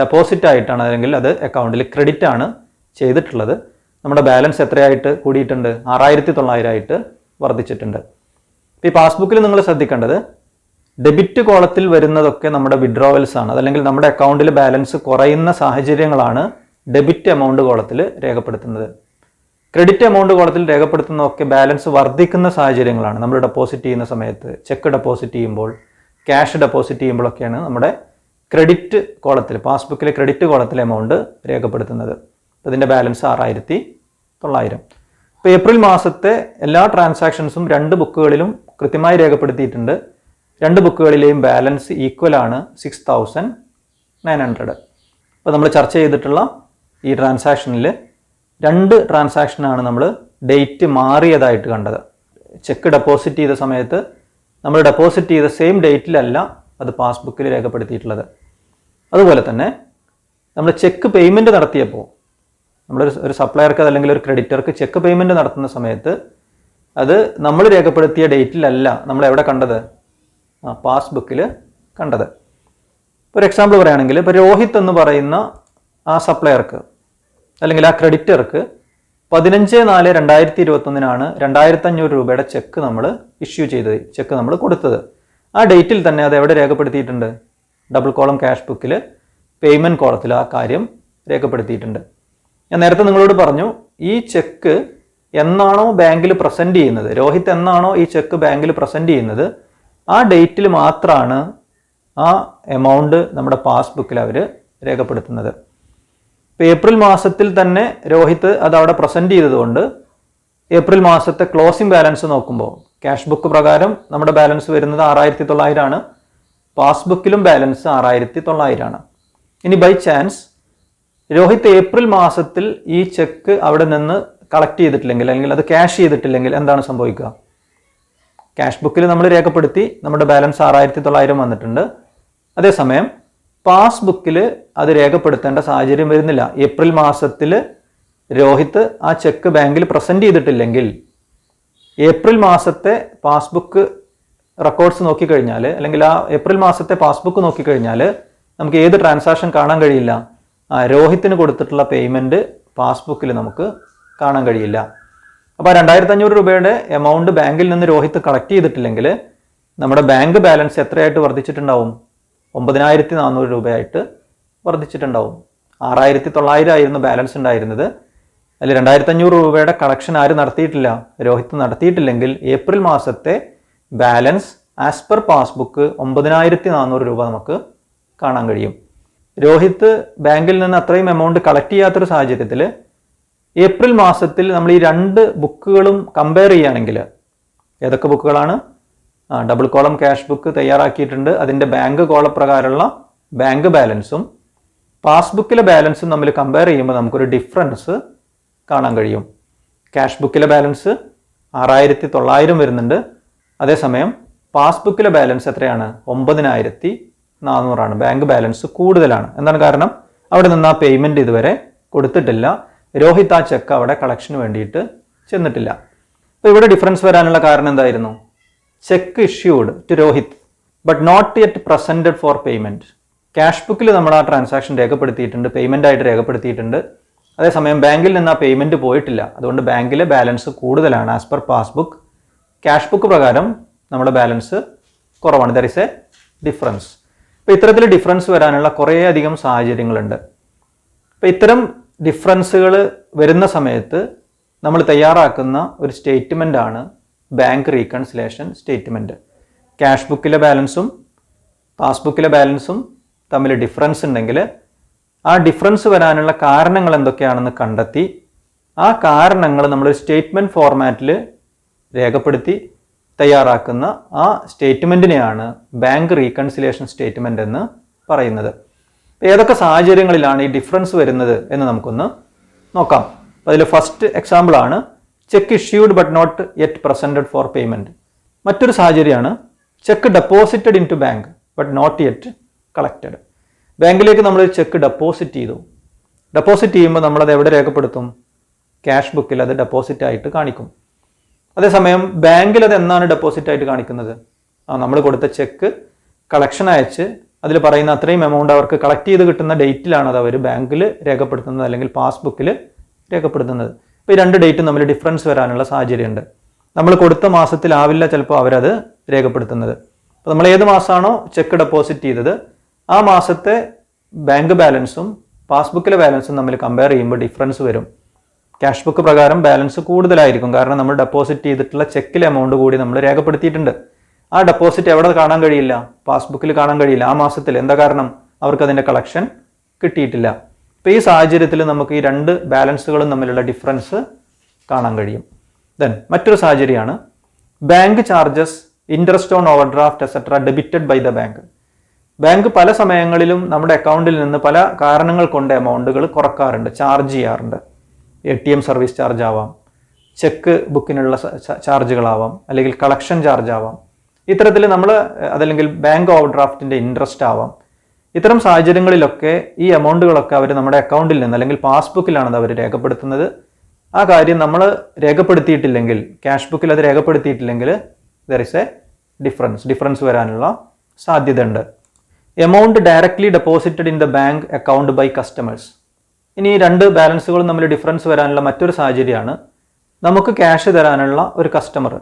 ഡെപ്പോസിറ്റ് ആയിട്ടാണ്, അല്ലെങ്കിൽ അത് അക്കൗണ്ടിൽ ക്രെഡിറ്റ് ആണ് ചെയ്തിട്ടുള്ളത്. നമ്മുടെ ബാലൻസ് എത്രയായിട്ട് കൂടിയിട്ടുണ്ട്? 6900 ആയിട്ട് വർദ്ധിച്ചിട്ടുണ്ട്. ഈ പാസ്ബുക്കിൽ നിങ്ങൾ ശ്രദ്ധിക്കേണ്ടത് ഡെബിറ്റ് കോളത്തിൽ വരുന്നതൊക്കെ നമ്മുടെ വിഡ്രോവൽസ് ആണ്. അതല്ലെങ്കിൽ നമ്മുടെ അക്കൗണ്ടിൽ ബാലൻസ് കുറയുന്ന സാഹചര്യങ്ങളാണ് ഡെബിറ്റ് എമൗണ്ട് കോളത്തിൽ രേഖപ്പെടുത്തുന്നത്. ക്രെഡിറ്റ് എമൗണ്ട് കോളത്തിൽ രേഖപ്പെടുത്തുന്നതൊക്കെ ബാലൻസ് വർദ്ധിക്കുന്ന സാഹചര്യങ്ങളാണ്. നമ്മൾ ഡെപ്പോസിറ്റ് ചെയ്യുന്ന സമയത്ത്, ചെക്ക് ഡെപ്പോസിറ്റ് ചെയ്യുമ്പോൾ, ക്യാഷ് ഡെപ്പോസിറ്റ് ചെയ്യുമ്പോഴൊക്കെയാണ് നമ്മുടെ ക്രെഡിറ്റ് കോളത്തിൽ, പാസ്ബുക്കിലെ ക്രെഡിറ്റ് കോളത്തിൽ എമൗണ്ട് രേഖപ്പെടുത്തുന്നത്. അതിൻ്റെ ബാലൻസ് 6900. ഇപ്പോൾ ഏപ്രിൽ മാസത്തെ എല്ലാ ട്രാൻസാക്ഷൻസും 2 ബുക്കുകളിലും കൃത്യമായി രേഖപ്പെടുത്തിയിട്ടുണ്ട്. 2 ബുക്കുകളിലെയും ബാലൻസ് ഈക്വൽ ആണ് 6900. അപ്പോൾ നമ്മൾ ചർച്ച ചെയ്തിട്ടുള്ള ഈ ട്രാൻസാക്ഷനിൽ 2 ട്രാൻസാക്ഷനാണ് നമ്മൾ ഡേറ്റ് മാറിയതായിട്ട് കണ്ടത്. ചെക്ക് ഡെപ്പോസിറ്റ് ചെയ്ത സമയത്ത് നമ്മൾ ഡെപ്പോസിറ്റ് ചെയ്ത സെയിം ഡേറ്റിലല്ല അത് പാസ്ബുക്കിൽ രേഖപ്പെടുത്തിയിട്ടുള്ളത്. അതുപോലെ തന്നെ നമ്മൾ ചെക്ക് പേയ്മെൻറ്റ് നടത്തിയപ്പോൾ, നമ്മളൊരു സപ്ലയർക്ക് അല്ലെങ്കിൽ ഒരു ക്രെഡിറ്റർക്ക് ചെക്ക് പേയ്മെൻറ്റ് നടത്തുന്ന സമയത്ത് അത് നമ്മൾ രേഖപ്പെടുത്തിയ ഡേറ്റിലല്ല നമ്മൾ എവിടെ കണ്ടത്? പാസ്ബുക്കിൽ കണ്ടത്. ഒരു എക്സാമ്പിൾ പറയുകയാണെങ്കിൽ, ഇപ്പോൾ രോഹിത് എന്ന് പറയുന്ന ആ സപ്ലയർക്ക് അല്ലെങ്കിൽ ആ ക്രെഡിറ്റർക്ക് 15/4/2021 2500 രൂപയുടെ ചെക്ക് നമ്മൾ ഇഷ്യൂ ചെയ്തത്, ചെക്ക് നമ്മൾ കൊടുത്തത്. ആ ഡേറ്റിൽ തന്നെ അത് എവിടെ രേഖപ്പെടുത്തിയിട്ടുണ്ട്? ഡബിൾ കോളം ക്യാഷ് ബുക്കിൽ പേയ്മെൻറ്റ് കോളത്തിൽ ആ കാര്യം രേഖപ്പെടുത്തിയിട്ടുണ്ട്. ഞാൻ നേരത്തെ നിങ്ങളോട് പറഞ്ഞു, ഈ ചെക്ക് എന്നാണോ ബാങ്കിൽ പ്രസൻറ്റ് ചെയ്യുന്നത്, രോഹിത് എന്നാണോ ഈ ചെക്ക് ബാങ്കിൽ പ്രസൻറ്റ് ചെയ്യുന്നത്, ആ ഡേറ്റിൽ മാത്രമാണ് ആ എമൗണ്ട് നമ്മുടെ പാസ്ബുക്കിൽ അവർ രേഖപ്പെടുത്തുന്നത്. ഇപ്പോൾ ഏപ്രിൽ മാസത്തിൽ തന്നെ രോഹിത് അത് അവിടെ പ്രസൻറ്റ് ചെയ്തതുകൊണ്ട് ഏപ്രിൽ മാസത്തെ ക്ലോസിംഗ് ബാലൻസ് നോക്കുമ്പോൾ ക്യാഷ് ബുക്ക് പ്രകാരം നമ്മുടെ ബാലൻസ് വരുന്നത് 6900 ആണ്. പാസ്ബുക്കിലും ബാലൻസ് 6900 ആണ്. ഇനി ബൈ ചാൻസ് രോഹിത് ഏപ്രിൽ മാസത്തിൽ ഈ ചെക്ക് അവിടെ നിന്ന് കളക്ട് ചെയ്തിട്ടില്ലെങ്കിൽ, അല്ലെങ്കിൽ അത് ക്യാഷ് ചെയ്തിട്ടില്ലെങ്കിൽ എന്താണ് സംഭവിക്കുക? ക്യാഷ് ബുക്കിൽ നമ്മൾ രേഖപ്പെടുത്തി നമ്മുടെ ബാലൻസ് 6900 വന്നിട്ടുണ്ട്. അതേസമയം പാസ്ബുക്കിൽ അത് രേഖപ്പെടുത്തേണ്ട സാഹചര്യം വരുന്നില്ല. ഏപ്രിൽ മാസത്തിൽ രോഹിത് ആ ചെക്ക് ബാങ്കിൽ പ്രസൻറ്റ് ചെയ്തിട്ടില്ലെങ്കിൽ ഏപ്രിൽ മാസത്തെ പാസ്ബുക്ക് റെക്കോർഡ്സ് നോക്കിക്കഴിഞ്ഞാൽ, അല്ലെങ്കിൽ ആ ഏപ്രിൽ മാസത്തെ പാസ്ബുക്ക് നോക്കിക്കഴിഞ്ഞാൽ നമുക്ക് ഏത് ട്രാൻസാക്ഷൻ കാണാൻ കഴിയില്ല? രോഹിത്തിന് കൊടുത്തിട്ടുള്ള പേയ്മെൻറ്റ് പാസ്ബുക്കിൽ നമുക്ക് കാണാൻ കഴിയില്ല. അപ്പോൾ 2500 രൂപയുടെ എമൗണ്ട് ബാങ്കിൽ നിന്ന് രോഹിത് കളക്ട് ചെയ്തിട്ടില്ലെങ്കിൽ നമ്മുടെ ബാങ്ക് ബാലൻസ് എത്രയായിട്ട് വർദ്ധിച്ചിട്ടുണ്ടാവും? 9400 രൂപയായിട്ട് വർദ്ധിച്ചിട്ടുണ്ടാവും. 6900 ആയിരുന്നു ബാലൻസ് ഉണ്ടായിരുന്നത്. അതിൽ 2500 രൂപയുടെ കളക്ഷൻ ആര് നടത്തിയിട്ടില്ല? രോഹിത് നടത്തിയിട്ടില്ലെങ്കിൽ ഏപ്രിൽ മാസത്തെ ബാലൻസ് ആസ് പെർ പാസ്ബുക്ക് 9400 രൂപ നമുക്ക് കാണാൻ കഴിയും. രോഹിത് ബാങ്കിൽ നിന്ന് അത്രയും എമൗണ്ട് കളക്ട് ചെയ്യാത്തൊരു സാഹചര്യത്തിൽ ഏപ്രിൽ മാസത്തിൽ നമ്മൾ ഈ 2 ബുക്കുകളും കമ്പയർ ചെയ്യുകയാണെങ്കിൽ, ഏതൊക്കെ ബുക്കുകളാണ്? ഡബിൾ കോളം ക്യാഷ് ബുക്ക് തയ്യാറാക്കിയിട്ടുണ്ട്. അതിൻ്റെ ബാങ്ക് കോളപ്രകാരമുള്ള ബാങ്ക് ബാലൻസും പാസ്ബുക്കിലെ ബാലൻസും തമ്മിൽ കമ്പയർ ചെയ്യുമ്പോൾ നമുക്കൊരു ഡിഫറൻസ് കാണാൻ കഴിയും. ക്യാഷ് ബുക്കിലെ ബാലൻസ് 6900 വരുന്നുണ്ട്. അതേസമയം പാസ്ബുക്കിലെ ബാലൻസ് എത്രയാണ്? 9400 ആണ്. ബാങ്ക് ബാലൻസ് കൂടുതലാണ്. എന്താണ് കാരണം? അവിടെ നിന്ന് ആ പേയ്മെൻറ്റ് ഇതുവരെ കൊടുത്തിട്ടില്ല. രോഹിത് ആ ചെക്ക് അവിടെ കളക്ഷന് വേണ്ടിയിട്ട് ചെന്നിട്ടില്ല. അപ്പോൾ ഇവിടെ ഡിഫറൻസ് വരാനുള്ള കാരണം എന്തായിരുന്നു? Cheque issued to Rohit but not yet presented for payment. Cash ബുക്കിൽ നമ്മൾ ആ ട്രാൻസാക്ഷൻ രേഖപ്പെടുത്തിയിട്ടുണ്ട്, പേയ്മെൻ്റ് ആയിട്ട് രേഖപ്പെടുത്തിയിട്ടുണ്ട്. അതേസമയം ബാങ്കിൽ നിന്ന് ആ പേയ്മെൻറ്റ് പോയിട്ടില്ല. അതുകൊണ്ട് ബാങ്കിലെ ബാലൻസ് കൂടുതലാണ് as per passbook. Cash book പ്രകാരം നമ്മുടെ ബാലൻസ് കുറവാണ്. There is a difference. അപ്പോൾ ഇത്തരത്തിൽ ഡിഫറൻസ് വരാനുള്ള കുറേയധികം സാഹചര്യങ്ങളുണ്ട്. അപ്പോൾ ഇത്തരം ഡിഫറൻസുകൾ വരുന്ന സമയത്ത് നമ്മൾ തയ്യാറാക്കുന്ന ഒരു സ്റ്റേറ്റ്മെൻ്റ് ആണ് ബാങ്ക് റീകൺസിലേഷൻ സ്റ്റേറ്റ്മെൻറ്റ്. ക്യാഷ് ബുക്കിലെ ബാലൻസും പാസ്ബുക്കിലെ ബാലൻസും തമ്മിൽ ഡിഫറൻസ് ഉണ്ടെങ്കിൽ ആ ഡിഫറൻസ് വരാനുള്ള കാരണങ്ങൾ എന്തൊക്കെയാണെന്ന് കണ്ടെത്തി ആ കാരണങ്ങൾ നമ്മൾ സ്റ്റേറ്റ്മെൻറ്റ് ഫോർമാറ്റിൽ രേഖപ്പെടുത്തി തയ്യാറാക്കുന്ന ആ സ്റ്റേറ്റ്മെൻറ്റിനെയാണ് ബാങ്ക് റീകൺസിലിയേഷൻ സ്റ്റേറ്റ്മെൻറ്റ് എന്ന് പറയുന്നത്. ഏതൊക്കെ സാഹചര്യങ്ങളിലാണ് ഈ ഡിഫറൻസ് വരുന്നത് എന്ന് നമുക്കൊന്ന് നോക്കാം. അതിൽ ഫസ്റ്റ് എക്സാമ്പിളാണ് cheque issued but not yet presented for payment. മറ്റൊരു സാഹചര്യമാണ് cheque deposited into bank but not yet collected. ബാങ്കിലേക്ക് നമ്മൾ ചെക്ക് ഡെപ്പോസിറ്റ് ചെയ്തു. ഡെപ്പോസിറ്റ് ചെയ്യുമ്പോൾ നമ്മളത് എവിടെ രേഖപ്പെടുത്തും? ക്യാഷ് ബുക്കിൽ അത് ഡെപ്പോസിറ്റ് ആയിട്ട് കാണിക്കും. അതേസമയം ബാങ്കിൽ അത് എന്നാണ് ഡെപ്പോസിറ്റ് ആയിട്ട് കാണിക്കുന്നത്? നമ്മൾ കൊടുത്ത ചെക്ക് കളക്ഷൻ അയച്ച് അതിൽ പറയുന്ന അത്രയും എമൗണ്ട് അവർക്ക് കളക്ട് ചെയ്ത് കിട്ടുന്ന ഡേറ്റിലാണ് അത് അവർ ബാങ്കിൽ രേഖപ്പെടുത്തുന്നത് അല്ലെങ്കിൽ പാസ്ബുക്കിൽ രേഖപ്പെടുത്തുന്നത്. അപ്പോൾ ഈ രണ്ട് ഡേറ്റും തമ്മിൽ ഡിഫറൻസ് വരാനുള്ള സാഹചര്യമുണ്ട്. നമ്മൾ കൊടുത്ത മാസത്തിലാവില്ല ചിലപ്പോൾ അവരത് രേഖപ്പെടുത്തുന്നത്. അപ്പോൾ നമ്മൾ ഏത് മാസമാണോ ചെക്ക് ഡെപ്പോസിറ്റ് ചെയ്തത് ആ മാസത്തെ ബാങ്ക് ബാലൻസും പാസ്ബുക്കിലെ ബാലൻസും തമ്മിൽ കമ്പയർ ചെയ്യുമ്പോൾ ഡിഫറൻസ് വരും. ക്യാഷ് ബുക്ക് പ്രകാരം ബാലൻസ് കൂടുതലായിരിക്കും, കാരണം നമ്മൾ ഡെപ്പോസിറ്റ് ചെയ്തിട്ടുള്ള ചെക്കിലെ എമൗണ്ട് കൂടി നമ്മൾ രേഖപ്പെടുത്തിയിട്ടുണ്ട്. ആ ഡെപ്പോസിറ്റ് എവിടെ കാണാൻ കഴിയില്ല? പാസ്ബുക്കിൽ കാണാൻ കഴിയില്ല ആ മാസത്തിൽ. എന്താ കാരണം? അവർക്ക് അതിൻ്റെ കളക്ഷൻ കിട്ടിയിട്ടില്ല. അപ്പോൾ ഈ സാഹചര്യത്തിൽ നമുക്ക് ഈ രണ്ട് ബാലൻസുകളും തമ്മിലുള്ള ഡിഫറൻസ് കാണാൻ കഴിയും. ദെൻ മറ്റൊരു സാഹചര്യമാണ് bank charges interest on overdraft etcetera debited by the bank. Bank പല സമയങ്ങളിലും നമ്മുടെ അക്കൗണ്ടിൽ നിന്ന് പല കാരണങ്ങൾ കൊണ്ട് എമൗണ്ടുകൾ കുറക്കാറുണ്ട്, ചാർജ് ചെയ്യാറുണ്ട്. ATM സർവീസ് ചാർജ് ആവാം, ചെക്ക് ബുക്കിനുള്ള ചാർജുകളാവാം, അല്ലെങ്കിൽ കളക്ഷൻ ചാർജ് ആവാം. ഇത്തരത്തിൽ നമ്മൾ അതല്ലെങ്കിൽ ബാങ്ക് ഓവർഡ്രാഫ്റ്റിൻ്റെ ഇൻട്രസ്റ്റ് ആവാം. ഇത്തരം സാഹചര്യങ്ങളിലൊക്കെ ഈ എമൗണ്ടുകളൊക്കെ അവർ നമ്മുടെ അക്കൗണ്ടിൽ നിന്ന് അല്ലെങ്കിൽ പാസ്ബുക്കിലാണ് അവർ രേഖപ്പെടുത്തുന്നത്. ആ കാര്യം നമ്മൾ രേഖപ്പെടുത്തിയിട്ടില്ലെങ്കിൽ, ക്യാഷ് ബുക്കിൽ അത് രേഖപ്പെടുത്തിയിട്ടില്ലെങ്കിൽ ദർ ഇസ് എ ഡിഫറൻസ് വരാനുള്ള സാധ്യതയുണ്ട്. Amount directly deposited in the bank account by customers. ഇനി രണ്ട് ബാലൻസുകളും തമ്മിൽ ഡിഫറൻസ് വരാനുള്ള മറ്റൊരു സാഹചര്യമാണ് നമുക്ക് ക്യാഷ് തരാനുള്ള ഒരു കസ്റ്റമർ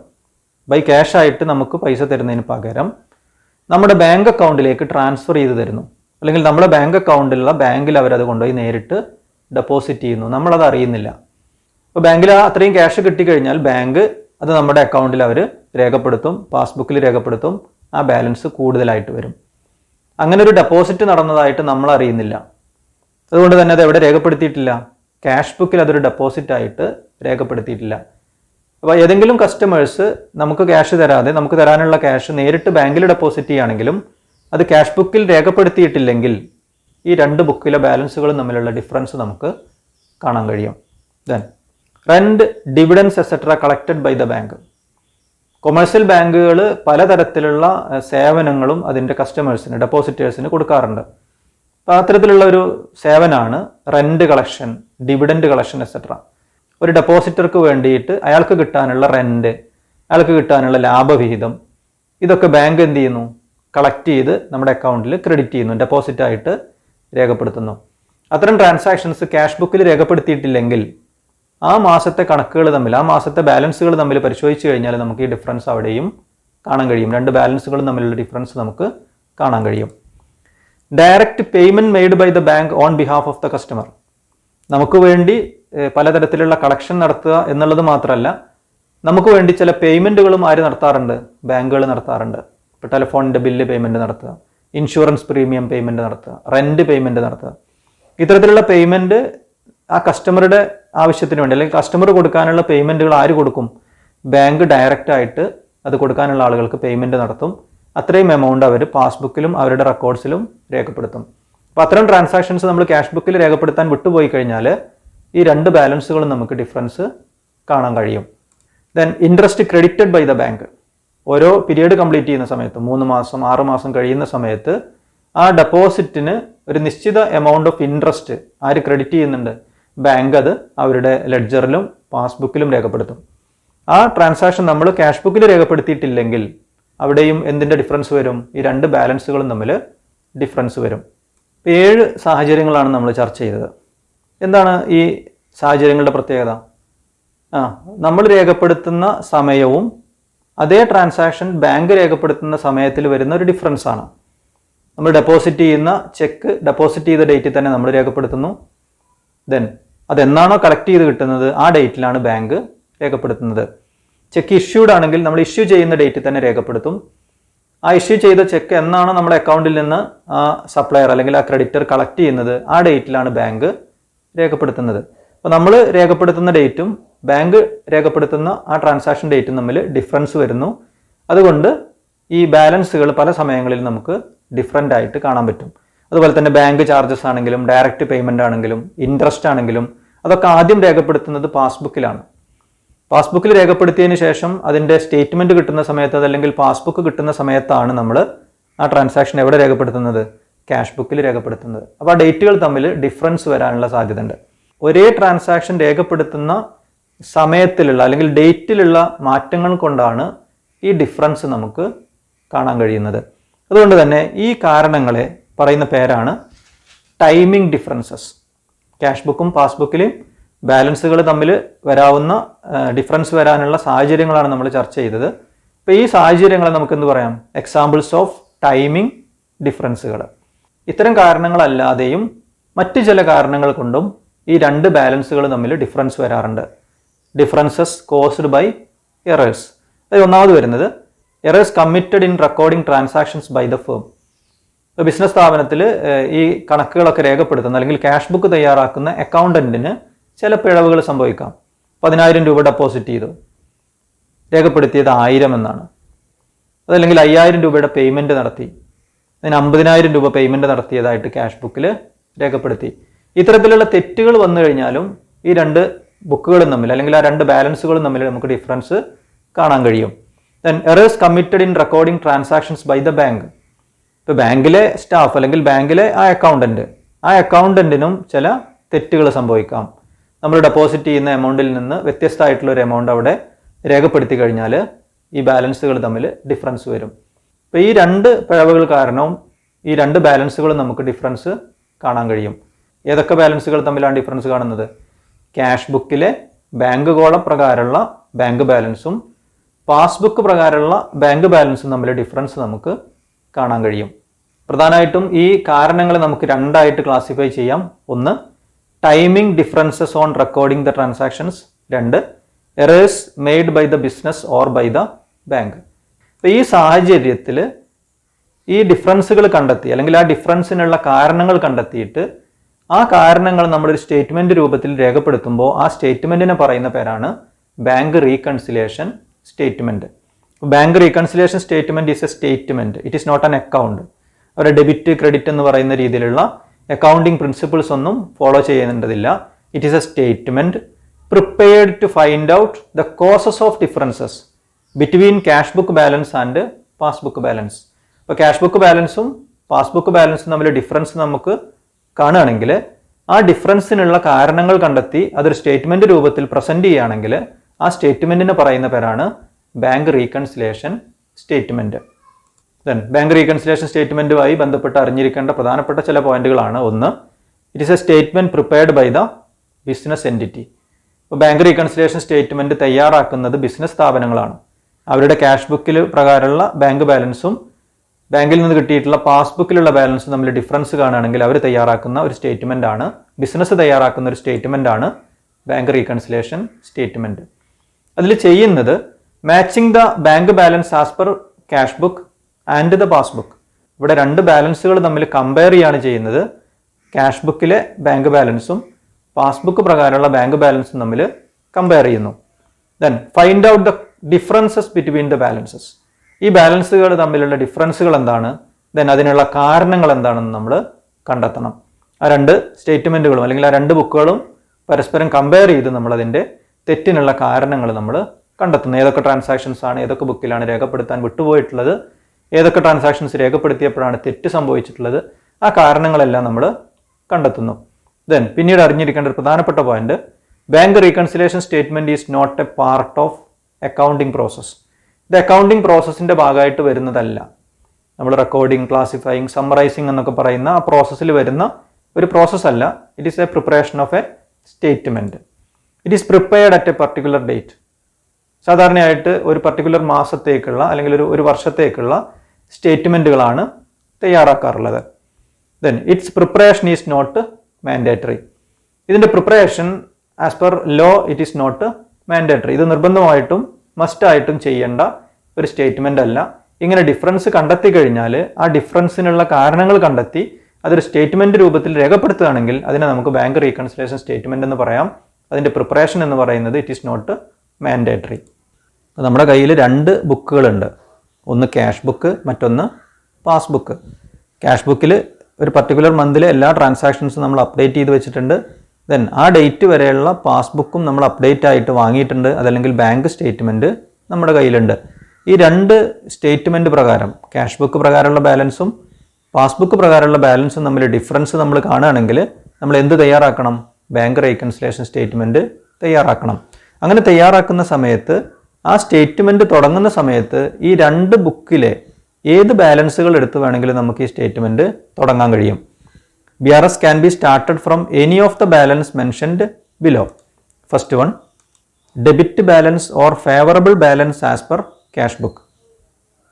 ബൈ ക്യാഷ് ആയിട്ട് നമുക്ക് പൈസ തരുന്നതിന് പകരം നമ്മുടെ ബാങ്ക് അക്കൗണ്ടിലേക്ക് ട്രാൻസ്ഫർ ചെയ്ത് തരുന്നു, അല്ലെങ്കിൽ നമ്മുടെ ബാങ്ക് അക്കൗണ്ടിലുള്ള ബാങ്കിൽ അവരത് കൊണ്ടുപോയി നേരിട്ട് ഡെപ്പോസിറ്റ് ചെയ്യുന്നു, നമ്മളത് അറിയുന്നില്ല. അപ്പോൾ ബാങ്കിൽ അത്രയും ക്യാഷ് കിട്ടിക്കഴിഞ്ഞാൽ ബാങ്ക് അത് നമ്മുടെ അക്കൗണ്ടിൽ അവർ രേഖപ്പെടുത്തും, പാസ്ബുക്കിൽ രേഖപ്പെടുത്തും, ആ ബാലൻസ് കൂടുതലായിട്ട് വരും. അങ്ങനെ ഒരു ഡെപ്പോസിറ്റ് നടന്നതായിട്ട് നമ്മൾ അറിയുന്നില്ല. അതുകൊണ്ട് തന്നെ അത് എവിടെ രേഖപ്പെടുത്തിയിട്ടില്ല? ക്യാഷ് ബുക്കിൽ അതൊരു ഡെപ്പോസിറ്റ് ആയിട്ട് രേഖപ്പെടുത്തിയിട്ടില്ല. അപ്പോൾ ഏതെങ്കിലും കസ്റ്റമേഴ്സ് നമുക്ക് ക്യാഷ് തരാതെ നമുക്ക് തരാനുള്ള ക്യാഷ് നേരിട്ട് ബാങ്കിൽ ഡെപ്പോസിറ്റ് ചെയ്യുകയാണെങ്കിലും അത് ക്യാഷ് ബുക്കിൽ രേഖപ്പെടുത്തിയിട്ടില്ലെങ്കിൽ ഈ രണ്ട് ബുക്കിലെ ബാലൻസുകളും തമ്മിലുള്ള ഡിഫറൻസ് നമുക്ക് കാണാൻ കഴിയും. Then rent, dividends etcetera collected by the bank. Commercial ബാങ്കുകൾ പലതരത്തിലുള്ള സേവനങ്ങളും അതിൻ്റെ കസ്റ്റമേഴ്സിന്, ഡെപ്പോസിറ്റേഴ്സിന് കൊടുക്കാറുണ്ട്. അപ്പോൾ അത്തരത്തിലുള്ള ഒരു സേവനമാണ് rent collection, dividend collection etcetera. ഒരു ഡെപ്പോസിറ്റർക്ക് വേണ്ടിയിട്ട് അയാൾക്ക് കിട്ടാനുള്ള റെന്റ്, അയാൾക്ക് കിട്ടാനുള്ള ലാഭവിഹിതം, ഇതൊക്കെ ബാങ്ക് എന്ത് ചെയ്യുന്നു? കളക്ട് ചെയ്ത് നമ്മുടെ അക്കൗണ്ടിൽ ക്രെഡിറ്റ് ചെയ്യുന്നു, ഡെപ്പോസിറ്റ് ആയിട്ട് രേഖപ്പെടുത്തുന്നു. അത്തരം ട്രാൻസാക്ഷൻസ് ക്യാഷ് ബുക്കിൽ രേഖപ്പെടുത്തിയിട്ടില്ലെങ്കിൽ ആ മാസത്തെ കണക്കുകൾ തമ്മിൽ, ആ മാസത്തെ ബാലൻസുകൾ തമ്മിൽ പരിശോധിച്ച് കഴിഞ്ഞാൽ നമുക്ക് ഈ ഡിഫറൻസ് അവിടെയും കാണാൻ കഴിയും. രണ്ട് ബാലൻസുകളും തമ്മിലുള്ള ഡിഫറൻസ് നമുക്ക് കാണാൻ കഴിയും. Direct payment made by the bank on behalf of the customer. നമുക്ക് വേണ്ടി പലതരത്തിലുള്ള കളക്ഷൻ നടത്തുക എന്നുള്ളത് മാത്രമല്ല, നമുക്ക് വേണ്ടി ചില പേയ്മെൻറ്റുകളും ആര് നടത്താറുണ്ട്? ബാങ്കുകൾ നടത്താറുണ്ട്. ഇപ്പോൾ ടെലിഫോണിൻ്റെ ബില്ല് പേയ്മെൻറ്റ് നടത്തുക, ഇൻഷുറൻസ് പ്രീമിയം പേയ്മെൻറ്റ് നടത്തുക, റെൻറ്റ് പേയ്മെൻറ്റ് നടത്തുക. ഇത്തരത്തിലുള്ള പേയ്മെൻറ്റ് ആ കസ്റ്റമറുടെ ആവശ്യത്തിന് വേണ്ടി, അല്ലെങ്കിൽ കസ്റ്റമർ കൊടുക്കാനുള്ള പേയ്മെൻറ്റുകൾ ആര് കൊടുക്കും? ബാങ്ക് ഡയറക്റ്റ് ആയിട്ട് അത് കൊടുക്കാനുള്ള ആളുകൾക്ക് പേയ്മെൻറ്റ് നടത്തും. അത്രയും എമൗണ്ട് അവർ പാസ്ബുക്കിലും അവരുടെ റെക്കോർഡ്സിലും രേഖപ്പെടുത്തും. അപ്പോൾ അത്തരം ട്രാൻസാക്ഷൻസ് നമ്മൾ ക്യാഷ് ബുക്കിൽ രേഖപ്പെടുത്താൻ വിട്ടുപോയി കഴിഞ്ഞാൽ ഈ രണ്ട് ബാലൻസുകളും നമുക്ക് ഡിഫറൻസ് കാണാൻ കഴിയും. Then interest credited by the bank. ഓരോ പീരീഡ് കംപ്ലീറ്റ് ചെയ്യുന്ന സമയത്ത് 3 മാസം 6 മാസം കഴിയുന്ന സമയത്ത് ആ ഡെപ്പോസിറ്റിന് ഒരു നിശ്ചിത എമൗണ്ട് ഓഫ് ഇൻട്രസ്റ്റ് ആര് ക്രെഡിറ്റ് ചെയ്യുന്നുണ്ട്? ബാങ്ക് അത് അവരുടെ ലെഡ്ജറിലും പാസ്ബുക്കിലും രേഖപ്പെടുത്തും. ആ ട്രാൻസാക്ഷൻ നമ്മൾ ക്യാഷ് ബുക്കിൽ രേഖപ്പെടുത്തിയിട്ടില്ലെങ്കിൽ അവിടെയും എന്തിൻ്റെ ഡിഫറൻസ് വരും? ഈ രണ്ട് ബാലൻസുകളും തമ്മിൽ ഡിഫറൻസ് വരും. 7 സാഹചര്യങ്ങളാണ് നമ്മൾ ചർച്ച ചെയ്തത്. എന്താണ് ഈ സാഹചര്യങ്ങളുടെ പ്രത്യേകത? നമ്മൾ രേഖപ്പെടുത്തുന്ന സമയവും അതേ ട്രാൻസാക്ഷൻ ബാങ്ക് രേഖപ്പെടുത്തുന്ന സമയത്തിൽ വരുന്ന ഒരു ഡിഫറൻസ് ആണ്. നമ്മൾ ഡെപ്പോസിറ്റ് ചെയ്യുന്ന ചെക്ക് ഡെപ്പോസിറ്റ് ചെയ്ത ഡേറ്റിൽ തന്നെ നമ്മൾ രേഖപ്പെടുത്തുന്നു. ദെൻ അതെന്നാണോ കളക്ട് ചെയ്ത് കിട്ടുന്നത് ആ ഡേറ്റിലാണ് ബാങ്ക് രേഖപ്പെടുത്തുന്നത്. ചെക്ക് ഇഷ്യൂഡ് ആണെങ്കിൽ നമ്മൾ ഇഷ്യൂ ചെയ്യുന്ന ഡേറ്റിൽ തന്നെ രേഖപ്പെടുത്തും. ആ ഇഷ്യൂ ചെയ്ത ചെക്ക് എന്നാണ് നമ്മുടെ അക്കൗണ്ടിൽ നിന്ന് ആ സപ്ലയർ അല്ലെങ്കിൽ ആ ക്രെഡിറ്റർ കളക്ട് ചെയ്യുന്നത്, ആ ഡേറ്റിലാണ് ബാങ്ക് രേഖപ്പെടുത്തുന്നത്. അപ്പോൾ നമ്മൾ രേഖപ്പെടുത്തുന്ന ഡേറ്റും ബാങ്ക് രേഖപ്പെടുത്തുന്ന ആ ട്രാൻസാക്ഷൻ ഡേറ്റും തമ്മിൽ ഡിഫറൻസ് വരുന്നു. അതുകൊണ്ട് ഈ ബാലൻസുകൾ പല സമയങ്ങളിൽ നമുക്ക് ഡിഫറൻ്റ് ആയിട്ട് കാണാൻ പറ്റും. അതുപോലെ തന്നെ ബാങ്ക് ചാർജസ് ആണെങ്കിലും ഡയറക്റ്റ് പേയ്മെൻ്റ് ആണെങ്കിലും ഇൻട്രസ്റ്റ് ആണെങ്കിലും അതൊക്കെ ആദ്യം രേഖപ്പെടുത്തുന്നത് പാസ്ബുക്കിലാണ്. പാസ്ബുക്കിൽ രേഖപ്പെടുത്തിയതിന് ശേഷം അതിൻ്റെ സ്റ്റേറ്റ്മെൻറ്റ് കിട്ടുന്ന സമയത്ത് അതല്ലെങ്കിൽ പാസ്ബുക്ക് കിട്ടുന്ന സമയത്താണ് നമ്മൾ ആ ട്രാൻസാക്ഷൻ എവിടെ രേഖപ്പെടുത്തുന്നത്? ക്യാഷ് ബുക്കിൽ രേഖപ്പെടുത്തുന്നത്. അപ്പോൾ ആ ഡേറ്റുകൾ തമ്മിൽ ഡിഫറൻസ് വരാനുള്ള സാധ്യതയുണ്ട്. ഒരേ ട്രാൻസാക്ഷൻ രേഖപ്പെടുത്തുന്ന സമയത്തിലുള്ള അല്ലെങ്കിൽ ഡേറ്റിലുള്ള മാറ്റങ്ങൾ കൊണ്ടാണ് ഈ ഡിഫറൻസ് നമുക്ക് കാണാൻ കഴിയുന്നത്. അതുകൊണ്ട് തന്നെ ഈ കാരണങ്ങളെ പറയുന്ന പേരാണ് ടൈമിംഗ് ഡിഫറൻസസ്. ക്യാഷ് ബുക്കും പാസ്ബുക്കിലെയും ബാലൻസുകൾ തമ്മിൽ വരാവുന്ന ഡിഫറൻസ് വരാനുള്ള സാഹചര്യങ്ങളാണ് നമ്മൾ ചർച്ച ചെയ്തത്. അപ്പോൾ ഈ സാഹചര്യങ്ങളെ നമുക്ക് എന്ത് പറയാം? എക്സാമ്പിൾസ് ഓഫ് ടൈമിംഗ് ഡിഫറൻസുകൾ. ഇത്തരം കാരണങ്ങളല്ലാതെയും മറ്റ് ചില കാരണങ്ങൾ കൊണ്ടും ഈ രണ്ട് ബാലൻസുകൾ തമ്മിൽ ഡിഫറൻസ് വരാറുണ്ട്. Differences caused by errors. അത് ഒന്നാമത് വരുന്നത് errors committed in recording transactions by the firm. Business സ്ഥാപനത്തിൽ ഈ കണക്കുകളൊക്കെ രേഖപ്പെടുത്തുന്ന അല്ലെങ്കിൽ ക്യാഷ് ബുക്ക് തയ്യാറാക്കുന്ന അക്കൗണ്ടന്റിന് ചില പിഴവുകൾ സംഭവിക്കാം. 10,000 രൂപ ഡെപ്പോസിറ്റ് ചെയ്തു, രേഖപ്പെടുത്തിയത് 1000 എന്നാണ്. അതല്ലെങ്കിൽ 5000 രൂപയുടെ പേയ്മെൻറ്റ് നടത്തി, അതിന് 50,000 രൂപ പേയ്മെൻറ്റ് നടത്തിയതായിട്ട് ക്യാഷ് ബുക്കിൽ രേഖപ്പെടുത്തി. ഇത്തരത്തിലുള്ള തെറ്റുകൾ വന്നു കഴിഞ്ഞാലും ഈ രണ്ട് ബുക്കുകളും തമ്മിൽ അല്ലെങ്കിൽ ആ രണ്ട് ബാലൻസുകളും തമ്മിൽ നമുക്ക് ഡിഫറൻസ് കാണാൻ കഴിയും. Then errors committed in recording transactions by the bank. ഇപ്പോൾ ബാങ്കിലെ സ്റ്റാഫ് അല്ലെങ്കിൽ ബാങ്കിലെ ആ അക്കൗണ്ടന്റിനും ചില തെറ്റുകൾ സംഭവിക്കാം. നമ്മൾ ഡെപ്പോസിറ്റ് ചെയ്യുന്ന എമൗണ്ടിൽ നിന്ന് വ്യത്യസ്തമായിട്ടുള്ള ഒരു എമൗണ്ട് അവിടെ രേഖപ്പെടുത്തി കഴിഞ്ഞാൽ ഈ ബാലൻസുകൾ തമ്മിൽ ഡിഫറൻസ് വരും. അപ്പോൾ ഈ രണ്ട് പിഴവുകൾ കാരണവും ഈ രണ്ട് ബാലൻസുകളും നമുക്ക് ഡിഫറൻസ് കാണാൻ കഴിയും. ഏതൊക്കെ ബാലൻസുകൾ തമ്മിലാണ് ഡിഫറൻസ് കാണുന്നത്? ക്യാഷ് ബുക്കിലെ ബാങ്ക് കോളം പ്രകാരമുള്ള ബാങ്ക് ബാലൻസും പാസ്ബുക്ക് പ്രകാരമുള്ള ബാങ്ക് ബാലൻസും തമ്മിൽ ഡിഫറൻസ് നമുക്ക് കാണാൻ കഴിയും. പ്രധാനമായിട്ടും ഈ കാരണങ്ങളെ നമുക്ക് രണ്ടായിട്ട് ക്ലാസിഫൈ ചെയ്യാം. ഒന്ന്, timing differences on recording the transactions. രണ്ട്, errors made by the business or by the bank. അപ്പോൾ ഈ സാഹചര്യത്തിൽ ഈ ഡിഫറൻസുകൾ കണ്ടെത്തി അല്ലെങ്കിൽ ആ ഡിഫറൻസിനുള്ള കാരണങ്ങൾ കണ്ടെത്തിയിട്ട് ആ കാരണങ്ങൾ നമ്മളൊരു സ്റ്റേറ്റ്മെൻറ്റ് രൂപത്തിൽ രേഖപ്പെടുത്തുമ്പോൾ ആ സ്റ്റേറ്റ്മെൻറ്റിനെ പറയുന്ന പേരാണ് bank reconciliation statement. Bank reconciliation statement is a statement, it is not an account. അവരുടെ ഡെബിറ്റ് ക്രെഡിറ്റ് എന്ന് പറയുന്ന രീതിയിലുള്ള അക്കൗണ്ടിങ് പ്രിൻസിപ്പിൾസ് ഒന്നും ഫോളോ ചെയ്യേണ്ടതില്ല. It is a statement prepared to find out the causes of differences between cash book balance and passbook balance. അപ്പോൾ cash book ബാലൻസും passbook ബാലൻസും തമ്മിൽ ഡിഫറൻസ് നമുക്ക് കാണുകയാണെങ്കിൽ ആ ഡിഫറൻസിനുള്ള കാരണങ്ങൾ കണ്ടെത്തി അതൊരു സ്റ്റേറ്റ്മെൻറ്റ് രൂപത്തിൽ പ്രസൻറ്റ് ചെയ്യുകയാണെങ്കിൽ ആ സ്റ്റേറ്റ്മെൻറ്റിന് പറയുന്ന പേരാണ് bank reconciliation statement. Then bank reconciliation സ്റ്റേറ്റ്മെൻറ്റുമായി ബന്ധപ്പെട്ട് അറിഞ്ഞിരിക്കേണ്ട പ്രധാനപ്പെട്ട ചില പോയിന്റുകളാണ്. ഒന്ന്, it is a statement prepared by the business entity. ഇപ്പോൾ ബാങ്ക് റീകൺസിലിയേഷൻ സ്റ്റേറ്റ്മെൻറ്റ് തയ്യാറാക്കുന്നത് ബിസിനസ് സ്ഥാപനങ്ങളാണ്. അവരുടെ ക്യാഷ് ബുക്കിൽ പ്രകാരമുള്ള ബാങ്ക് ബാലൻസും ബാങ്കിൽ നിന്ന് കിട്ടിയിട്ടുള്ള പാസ്ബുക്കിലുള്ള ബാലൻസും തമ്മിൽ ഡിഫറൻസ് കാണുകയാണെങ്കിൽ അവർ തയ്യാറാക്കുന്ന ഒരു സ്റ്റേറ്റ്മെൻ്റ് ആണ്, ബിസിനസ് തയ്യാറാക്കുന്ന ഒരു സ്റ്റേറ്റ്മെൻ്റ് ആണ് ബാങ്ക് റീകൺസിലിയേഷൻ സ്റ്റേറ്റ്മെൻറ്റ്. അതിൽ ചെയ്യുന്നത് matching the bank balance as per cash book and the passbook. ഇവിടെ രണ്ട് ബാലൻസുകൾ തമ്മിൽ കമ്പയർ ചെയ്യാണ് ചെയ്യുന്നത്. ക്യാഷ് ബുക്കിലെ ബാങ്ക് ബാലൻസും പാസ്ബുക്ക് പ്രകാരമുള്ള ബാങ്ക് ബാലൻസും തമ്മിൽ കമ്പയർ ചെയ്യുന്നു. Then find out the differences between the balances. ഈ ബാലൻസുകൾ തമ്മിലുള്ള ഡിഫറൻസുകൾ എന്താണ്, ദെൻ അതിനുള്ള കാരണങ്ങൾ എന്താണെന്ന് നമ്മൾ കണ്ടെത്തണം. ആ രണ്ട് സ്റ്റേറ്റ്മെൻറ്റുകളും അല്ലെങ്കിൽ ആ രണ്ട് ബുക്കുകളും പരസ്പരം കമ്പയർ ചെയ്ത് നമ്മളതിൻ്റെ തെറ്റിനുള്ള കാരണങ്ങൾ നമ്മൾ കണ്ടെത്തുന്നു. ഏതൊക്കെ ട്രാൻസാക്ഷൻസ് ആണ് ഏതൊക്കെ ബുക്കിലാണ് രേഖപ്പെടുത്താൻ വിട്ടുപോയിട്ടുള്ളത്, ഏതൊക്കെ ട്രാൻസാക്ഷൻസ് രേഖപ്പെടുത്തിയപ്പോഴാണ് തെറ്റ് സംഭവിച്ചിട്ടുള്ളത്, ആ കാരണങ്ങളെല്ലാം നമ്മൾ കണ്ടെത്തുന്നു. ദെൻ പിന്നീട് അറിഞ്ഞിരിക്കേണ്ട ഒരു പ്രധാനപ്പെട്ട point, bank reconciliation statement is not a part of accounting process. ഇത് അക്കൗണ്ടിങ് പ്രോസസ്സിൻ്റെ ഭാഗമായിട്ട് വരുന്നതല്ല. നമ്മൾ റെക്കോർഡിംഗ്, ക്ലാസിഫയിങ്, സമ്മറൈസിങ് എന്നൊക്കെ പറയുന്ന ആ പ്രോസസ്സിൽ വരുന്ന ഒരു പ്രോസസ്സല്ല. It is a preparation of a statement. It is prepared at a particular date. സാധാരണയായിട്ട് ഒരു പർട്ടിക്കുലർ മാസത്തേക്കുള്ള അല്ലെങ്കിൽ ഒരു വർഷത്തേക്കുള്ള സ്റ്റേറ്റ്മെൻറ്റുകളാണ് തയ്യാറാക്കാറുള്ളത്. Then its preparation is not mandatory. ഇതിൻ്റെ preparation as per law it is not mandatory. ഇത് നിർബന്ധമായിട്ടും മസ്റ്റായിട്ടും ചെയ്യേണ്ട ഒരു സ്റ്റേറ്റ്മെൻ്റ് അല്ല. ഇങ്ങനെ ഡിഫറൻസ് കണ്ടെത്തി കഴിഞ്ഞാൽ ആ ഡിഫറൻസിനുള്ള കാരണങ്ങൾ കണ്ടെത്തി അതൊരു സ്റ്റേറ്റ്മെന്റ് രൂപത്തിൽ രേഖപ്പെടുത്തുകയാണെങ്കിൽ അതിനെ നമുക്ക് ബാങ്ക് റീകൺസിലേഷൻ സ്റ്റേറ്റ്മെന്റ് എന്ന് പറയാം. അതിൻ്റെ പ്രിപ്പറേഷൻ എന്ന് പറയുന്നത് ഇറ്റ് ഈസ് നോട്ട് മാൻഡേറ്ററി. നമ്മുടെ കയ്യിൽ 2 ബുക്കുകളുണ്ട്. ഒന്ന് ക്യാഷ് ബുക്ക്, മറ്റൊന്ന് പാസ്ബുക്ക്. ക്യാഷ് ബുക്കിൽ ഒരു പർട്ടിക്കുലർ മന്തിലെ എല്ലാ ട്രാൻസാക്ഷൻസും നമ്മൾ അപ്ഡേറ്റ് ചെയ്ത് വെച്ചിട്ടുണ്ട്. ദെൻ ആ ഡേറ്റ് വരെയുള്ള പാസ്ബുക്കും നമ്മൾ അപ്ഡേറ്റ് ആയിട്ട് വാങ്ങിയിട്ടുണ്ട്. അതല്ലെങ്കിൽ ബാങ്ക് സ്റ്റേറ്റ്മെൻറ്റ് നമ്മുടെ കയ്യിലുണ്ട്. ഈ 2 സ്റ്റേറ്റ്മെൻറ്റ് പ്രകാരം ക്യാഷ് ബുക്ക് പ്രകാരമുള്ള ബാലൻസും പാസ്ബുക്ക് പ്രകാരമുള്ള ബാലൻസും തമ്മിൽ ഡിഫറൻസ് നമ്മൾ കാണുകയാണെങ്കിൽ നമ്മൾ എന്ത് തയ്യാറാക്കണം? ബാങ്ക് റീകൺസിലേഷൻ സ്റ്റേറ്റ്മെൻറ്റ് തയ്യാറാക്കണം. അങ്ങനെ തയ്യാറാക്കുന്ന സമയത്ത് ആ സ്റ്റേറ്റ്മെൻറ്റ് തുടങ്ങുന്ന സമയത്ത് ഈ 2 ബുക്കിലെ ഏത് ബാലൻസുകൾ എടുത്ത് വേണമെങ്കിലും നമുക്ക് ഈ സ്റ്റേറ്റ്മെൻറ്റ് തുടങ്ങാൻ കഴിയും. BRS can be started from any of the balance mentioned below. First one, debit balance or favorable balance as per cash book.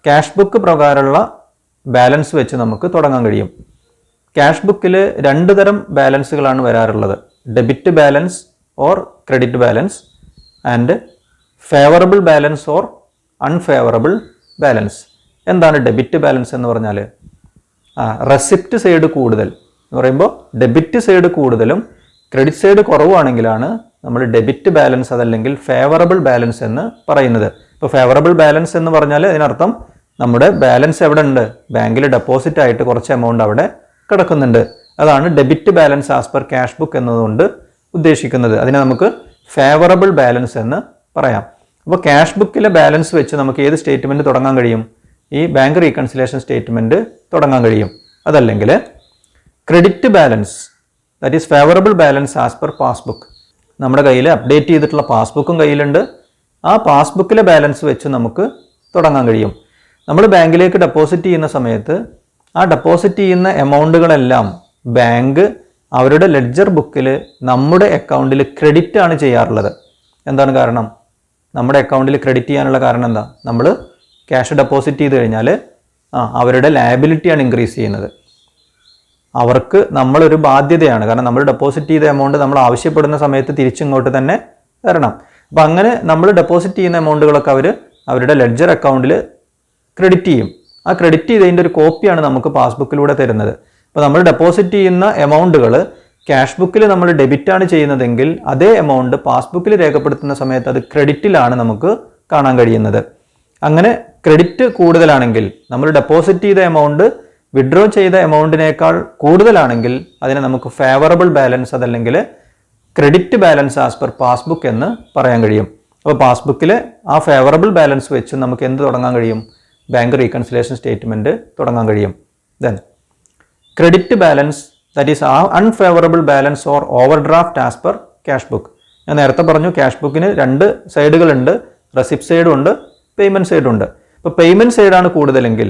Cash book പ്രകാരമുള്ള ബാലൻസ് വെച്ച് നമുക്ക് തുടങ്ങാൻ കഴിയും. ക്യാഷ് ബുക്കിൽ 2 തരം ബാലൻസുകളാണ് വരാറുള്ളത്. Debit balance or credit balance and favourable balance or unfavourable balance. എന്താണ് debit balance എന്ന് പറഞ്ഞാൽ? റെസിപ്റ്റ് സൈഡ് കൂടുതൽ എന്ന് പറയുമ്പോൾ ഡെബിറ്റ് സൈഡ് കൂടുതലും ക്രെഡിറ്റ് സൈഡ് കുറവാണെങ്കിലാണ് നമ്മൾ ഡെബിറ്റ് ബാലൻസ് അതല്ലെങ്കിൽ ഫേവറബിൾ ബാലൻസ് എന്ന് പറയുന്നത്. ഇപ്പോൾ ഫേവറബിൾ ബാലൻസ് എന്ന് പറഞ്ഞാൽ അതിനർത്ഥം നമ്മുടെ ബാലൻസ് എവിടെ ഉണ്ട്? ബാങ്കിൽ ഡെപ്പോസിറ്റ് ആയിട്ട് കുറച്ച് എമൗണ്ട് അവിടെ കിടക്കുന്നുണ്ട്. അതാണ് debit balance as per cash book എന്നതുകൊണ്ട് ഉദ്ദേശിക്കുന്നത്. അതിനെ നമുക്ക് ഫേവറബിൾ ബാലൻസ് എന്ന് പറയാം. അപ്പോൾ ക്യാഷ് ബുക്കിലെ ബാലൻസ് വെച്ച് നമുക്ക് ഏത് സ്റ്റേറ്റ്മെൻറ്റ് തുടങ്ങാൻ കഴിയും? ഈ ബാങ്ക് റീകൺസിലേഷൻ സ്റ്റേറ്റ്മെൻറ്റ് തുടങ്ങാൻ കഴിയും. അതല്ലെങ്കിൽ credit balance, that is favourable balance as per passbook. നമ്മുടെ കയ്യിൽ അപ്ഡേറ്റ് ചെയ്തിട്ടുള്ള പാസ്ബുക്കും കയ്യിലുണ്ട്. ആ പാസ്ബുക്കിലെ ബാലൻസ് വെച്ച് നമുക്ക് തുടങ്ങാൻ കഴിയും. നമ്മൾ ബാങ്കിലേക്ക് ഡെപ്പോസിറ്റ് ചെയ്യുന്ന സമയത്ത് ആ ഡെപ്പോസിറ്റ് ചെയ്യുന്ന എമൗണ്ടുകളെല്ലാം ബാങ്ക് അവരുടെ ലെഡ്ജർ ബുക്കിൽ നമ്മുടെ അക്കൗണ്ടിൽ ക്രെഡിറ്റ് ആണ് ചെയ്യാറുള്ളത്. എന്താണ് കാരണം? നമ്മുടെ അക്കൗണ്ടിൽ ക്രെഡിറ്റ് ചെയ്യാനുള്ള കാരണം എന്താ? നമ്മൾ ക്യാഷ് ഡെപ്പോസിറ്റ് ചെയ്ത് കഴിഞ്ഞാൽ അവരുടെ ലയബിലിറ്റിയാണ് ഇൻക്രീസ് ചെയ്യുന്നത്. അവർക്ക് നമ്മളൊരു ബാധ്യതയാണ്. കാരണം നമ്മൾ ഡെപ്പോസിറ്റ് ചെയ്ത എമൗണ്ട് നമ്മൾ ആവശ്യപ്പെടുന്ന സമയത്ത് തിരിച്ചിങ്ങോട്ട് തന്നെ തരണം. അപ്പം അങ്ങനെ നമ്മൾ ഡെപ്പോസിറ്റ് ചെയ്യുന്ന എമൗണ്ടുകളൊക്കെ അവരുടെ ലെഡ്ജർ അക്കൗണ്ടിൽ ക്രെഡിറ്റ് ചെയ്യും. ആ ക്രെഡിറ്റ് ചെയ്തതിൻ്റെ ഒരു കോപ്പിയാണ് നമുക്ക് പാസ്ബുക്കിലൂടെ തരുന്നത്. അപ്പോൾ നമ്മൾ ഡെപ്പോസിറ്റ് ചെയ്യുന്ന എമൗണ്ടുകൾ ക്യാഷ് ബുക്കിൽ നമ്മൾ ഡെബിറ്റാണ് ചെയ്യുന്നതെങ്കിൽ അതേ എമൗണ്ട് പാസ്ബുക്കിൽ രേഖപ്പെടുത്തുന്ന സമയത്ത് അത് ക്രെഡിറ്റിലാണ് നമുക്ക് കാണാൻ കഴിയുന്നത്. അങ്ങനെ ക്രെഡിറ്റ് കൂടുതലാണെങ്കിൽ, നമ്മൾ ഡെപ്പോസിറ്റ് ചെയ്ത എമൗണ്ട് വിഡ്രോ ചെയ്ത എമൗണ്ടിനേക്കാൾ കൂടുതലാണെങ്കിൽ അതിനെ നമുക്ക് ഫേവറബിൾ ബാലൻസ് അതല്ലെങ്കിൽ credit balance as per passbook എന്ന് പറയാൻ കഴിയും. അപ്പോൾ പാസ്ബുക്കിലെ ആ ഫേവറബിൾ ബാലൻസ് വെച്ച് നമുക്ക് എന്ത് തുടങ്ങാൻ കഴിയും? ബാങ്ക് റീകൺസിലേഷൻ സ്റ്റേറ്റ്മെൻറ്റ് തുടങ്ങാൻ കഴിയും. Then credit balance, that is unfavourable balance or over draft as per cash book. ഞാൻ നേരത്തെ പറഞ്ഞു ക്യാഷ് ബുക്കിന് 2 സൈഡുകളുണ്ട്. റെസിപ്റ്റ് സൈഡും ഉണ്ട്, പേയ്മെൻറ്റ് സൈഡും ഉണ്ട്. ഇപ്പോൾ പേയ്മെൻറ്റ് സൈഡാണ് കൂടുതലെങ്കിൽ,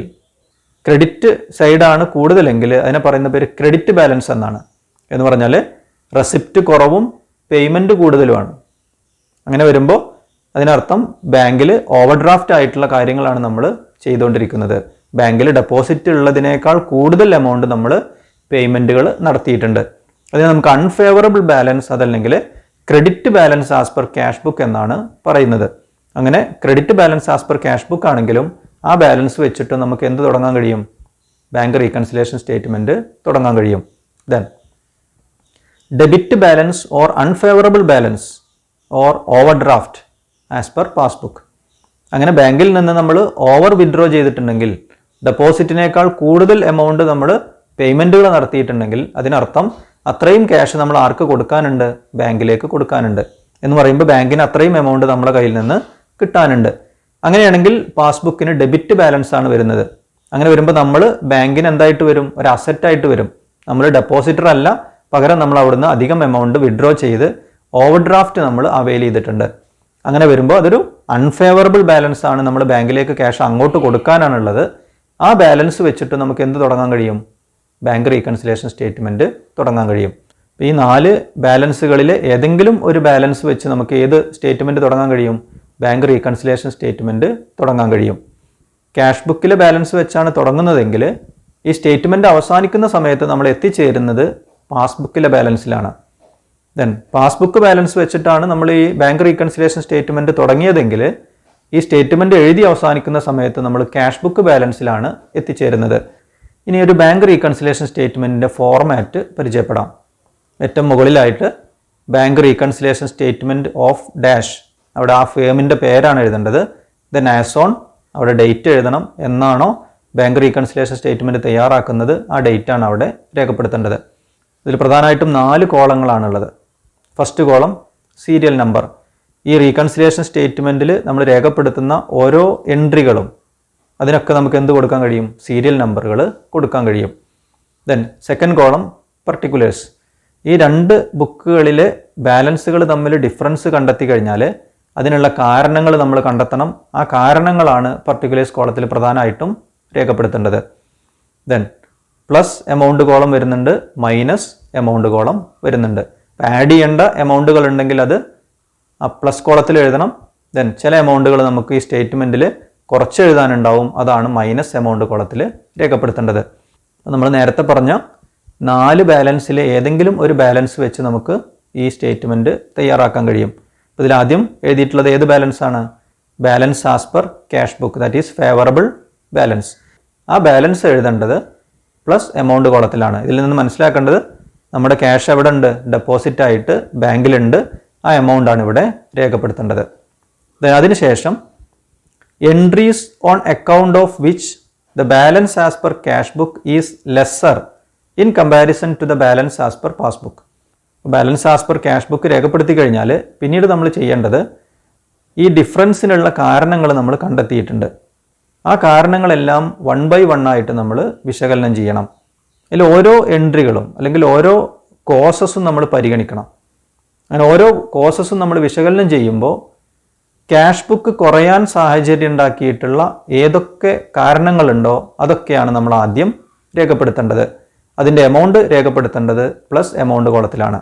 ക്രെഡിറ്റ് സൈഡാണ് കൂടുതലെങ്കിൽ അതിനെ പറയുന്ന പേര് ക്രെഡിറ്റ് ബാലൻസ് എന്നാണ്. എന്ന് പറഞ്ഞാൽ റെസിപ്റ്റ് കുറവും പേയ്മെൻറ്റ് കൂടുതലുമാണ്. അങ്ങനെ വരുമ്പോൾ അതിനർത്ഥം ബാങ്കിൽ ഓവർ ഡ്രാഫ്റ്റ് ആയിട്ടുള്ള കാര്യങ്ങളാണ് നമ്മൾ ചെയ്തുകൊണ്ടിരിക്കുന്നത്. ബാങ്കിൽ ഡെപ്പോസിറ്റ് ഉള്ളതിനേക്കാൾ കൂടുതൽ എമൗണ്ട് നമ്മൾ പേയ്മെൻറ്റുകൾ നടത്തിയിട്ടുണ്ട്. അതിന് നമുക്ക് അൺഫേവറബിൾ ബാലൻസ് അതല്ലെങ്കിൽ credit balance as per cash book എന്നാണ് പറയുന്നത്. അങ്ങനെ credit balance as per cash book ആണെങ്കിലും ആ ബാലൻസ് വെച്ചിട്ട് നമുക്ക് എന്ത് തുടങ്ങാൻ കഴിയും? ബാങ്ക് റീകൺസിലേഷൻ സ്റ്റേറ്റ്മെൻറ്റ് തുടങ്ങാൻ കഴിയും. Then debit balance or unfavourable balance or over draft as per passbook. അങ്ങനെ ബാങ്കിൽ നിന്ന് നമ്മൾ ഓവർ വിഡ്രോ ചെയ്തിട്ടുണ്ടെങ്കിൽ, ഡെപ്പോസിറ്റിനേക്കാൾ കൂടുതൽ എമൗണ്ട് നമ്മൾ പേയ്മെൻറ്റുകൾ നടത്തിയിട്ടുണ്ടെങ്കിൽ അതിനർത്ഥം അത്രയും ക്യാഷ് നമ്മൾ ആർക്ക് കൊടുക്കാനുണ്ട്? ബാങ്കിലേക്ക് കൊടുക്കാനുണ്ട്. എന്ന് പറയുമ്പോൾ ബാങ്കിന് അത്രയും എമൗണ്ട് നമ്മുടെ കയ്യിൽ നിന്ന് കിട്ടാനുണ്ട്. അങ്ങനെയാണെങ്കിൽ പാസ്ബുക്കിന് ഡെബിറ്റ് ബാലൻസ് ആണ് വരുന്നത്. അങ്ങനെ വരുമ്പോൾ നമ്മൾ ബാങ്കിന് എന്തായിട്ട് വരും? ഒരു അസറ്റായിട്ട് വരും. നമ്മൾ ഡെപ്പോസിറ്റർ അല്ല, പകരം നമ്മൾ അവിടുന്ന് അധികം എമൗണ്ട് വിഡ്രോ ചെയ്ത് ഓവർ ഡ്രാഫ്റ്റ് നമ്മൾ അവൈൽ ചെയ്തിട്ടുണ്ട്. അങ്ങനെ വരുമ്പോൾ അതൊരു അൺഫേവറബിൾ ബാലൻസ് ആണ്. നമ്മൾ ബാങ്കിലേക്ക് ക്യാഷ് അങ്ങോട്ട് കൊടുക്കാനാണുള്ളത്. ആ ബാലൻസ് വെച്ചിട്ട് നമുക്ക് എന്ത് തുടങ്ങാൻ കഴിയും? ബാങ്ക് റീകൺസിലേഷൻ സ്റ്റേറ്റ്മെൻറ്റ് തുടങ്ങാൻ കഴിയും. ഈ 4 ബാലൻസുകളിൽ ഏതെങ്കിലും ഒരു ബാലൻസ് വെച്ച് നമുക്ക് ഏത് സ്റ്റേറ്റ്മെൻറ്റ് തുടങ്ങാൻ കഴിയും? ബാങ്ക് റീകൺസിലേഷൻ സ്റ്റേറ്റ്മെൻറ്റ് തുടങ്ങാൻ കഴിയും. ക്യാഷ് ബുക്കിലെ ബാലൻസ് വെച്ചാണ് തുടങ്ങുന്നതെങ്കിൽ ഈ സ്റ്റേറ്റ്മെൻറ്റ് അവസാനിക്കുന്ന സമയത്ത് നമ്മൾ എത്തിച്ചേരുന്നത് പാസ്ബുക്കിലെ ബാലൻസിലാണ്. ദെൻ പാസ്ബുക്ക് ബാലൻസ് വെച്ചിട്ടാണ് നമ്മൾ ഈ ബാങ്ക് റീകൺസിലേഷൻ സ്റ്റേറ്റ്മെൻറ്റ് തുടങ്ങിയതെങ്കിൽ ഈ സ്റ്റേറ്റ്മെൻറ്റ് എഴുതി അവസാനിക്കുന്ന സമയത്ത് നമ്മൾ ക്യാഷ് ബുക്ക് ബാലൻസിലാണ് എത്തിച്ചേരുന്നത്. ഇനി ഒരു ബാങ്ക് റീകൺസിലേഷൻ സ്റ്റേറ്റ്മെൻറ്റിൻ്റെ ഫോർമാറ്റ് പരിചയപ്പെടാം. ഏറ്റവും മുകളിലായിട്ട് bank reconciliation statement of dash, അവിടെ ആ ഫേമിൻ്റെ പേരാണ് എഴുതേണ്ടത്. ദെൻ ആസ് ഓൺ, അവിടെ ഡേറ്റ് എഴുതണം. എന്നാണോ ബാങ്ക് റീകൺസിലേഷൻ സ്റ്റേറ്റ്മെൻറ്റ് തയ്യാറാക്കുന്നത് ആ ഡേറ്റാണ് അവിടെ രേഖപ്പെടുത്തേണ്ടത്. ഇതിൽ പ്രധാനമായിട്ടും 4 കോളങ്ങളാണുള്ളത്. First column serial number. ഈ റീകൺസിലേഷൻ സ്റ്റേറ്റ്മെൻറ്റിൽ നമ്മൾ രേഖപ്പെടുത്തുന്ന ഓരോ എൻട്രികളും അതിനൊക്കെ നമുക്ക് എന്ത് കൊടുക്കാൻ കഴിയും? സീരിയൽ നമ്പറുകൾ കൊടുക്കാൻ കഴിയും. Then second column particulars. ഈ 2 ബുക്കുകളിലെ ബാലൻസുകൾ തമ്മിൽ ഡിഫറൻസ് കണ്ടെത്തി കഴിഞ്ഞാൽ അതിനുള്ള കാരണങ്ങൾ നമ്മൾ കണ്ടെത്തണം. ആ കാരണങ്ങളാണ് പർട്ടിക്കുലേഴ്സ് കോളത്തിൽ പ്രധാനമായിട്ടും രേഖപ്പെടുത്തേണ്ടത്. ദെൻ പ്ലസ് എമൗണ്ട് കോളം വരുന്നുണ്ട്, മൈനസ് എമൗണ്ട് കോളം വരുന്നുണ്ട്. ആഡ് ചെയ്യേണ്ട എമൗണ്ടുകൾ ഉണ്ടെങ്കിൽ അത് ആ പ്ലസ് കോളത്തിൽ എഴുതണം. ദെൻ ചില എമൗണ്ടുകൾ നമുക്ക് ഈ സ്റ്റേറ്റ്മെൻറ്റിൽ കുറച്ച് എഴുതാനുണ്ടാവും, അതാണ് മൈനസ് എമൗണ്ട് കോളത്തിൽ രേഖപ്പെടുത്തേണ്ടത്. നമ്മൾ നേരത്തെ പറഞ്ഞ 4 ബാലൻസിലെ ഏതെങ്കിലും ഒരു ബാലൻസ് വെച്ച് നമുക്ക് ഈ സ്റ്റേറ്റ്മെൻറ്റ് തയ്യാറാക്കാൻ കഴിയും. ഇതിൽ ആദ്യം എഴുതിയിട്ടുള്ളത് ഏത് ബാലൻസ് ആണ്? Balance as per cash book, that is favourable balance. ആ ബാലൻസ് എഴുതേണ്ടത് പ്ലസ് എമൗണ്ട് കോളത്തിലാണ്. ഇതിൽ നിന്ന് മനസ്സിലാക്കേണ്ടത് നമ്മുടെ ക്യാഷ് എവിടെ ഉണ്ട്? ഡെപ്പോസിറ്റ് ആയിട്ട് ബാങ്കിലുണ്ട്. ആ എമൗണ്ട് ആണ് ഇവിടെ രേഖപ്പെടുത്തേണ്ടത്. അതിനുശേഷം entries on account of which the balance as per cash book is lesser in comparison to the balance as per passbook. Balance as per cash book രേഖപ്പെടുത്തി കഴിഞ്ഞാൽ പിന്നീട് നമ്മൾ ചെയ്യേണ്ടത് ഈ ഡിഫറൻസിനുള്ള കാരണങ്ങൾ നമ്മൾ കണ്ടെത്തിയിട്ടുണ്ട്. ആ കാരണങ്ങളെല്ലാം 1 by 1 ആയിട്ട് നമ്മൾ വിശകലനം ചെയ്യണം. അതിൽ ഓരോ എൻട്രികളും അല്ലെങ്കിൽ ഓരോ കോസസും നമ്മൾ പരിഗണിക്കണം. അങ്ങനെ ഓരോ കോസസും നമ്മൾ വിശകലനം ചെയ്യുമ്പോൾ ക്യാഷ് ബുക്ക് കുറയാൻ സാഹചര്യം ഉണ്ടാക്കിയിട്ടുള്ള ഏതൊക്കെ കാരണങ്ങളുണ്ടോ അതൊക്കെയാണ് നമ്മൾ ആദ്യം രേഖപ്പെടുത്തേണ്ടത്. അതിൻ്റെ എമൗണ്ട് രേഖപ്പെടുത്തേണ്ടത് പ്ലസ് എമൗണ്ട് കോളത്തിലാണ്.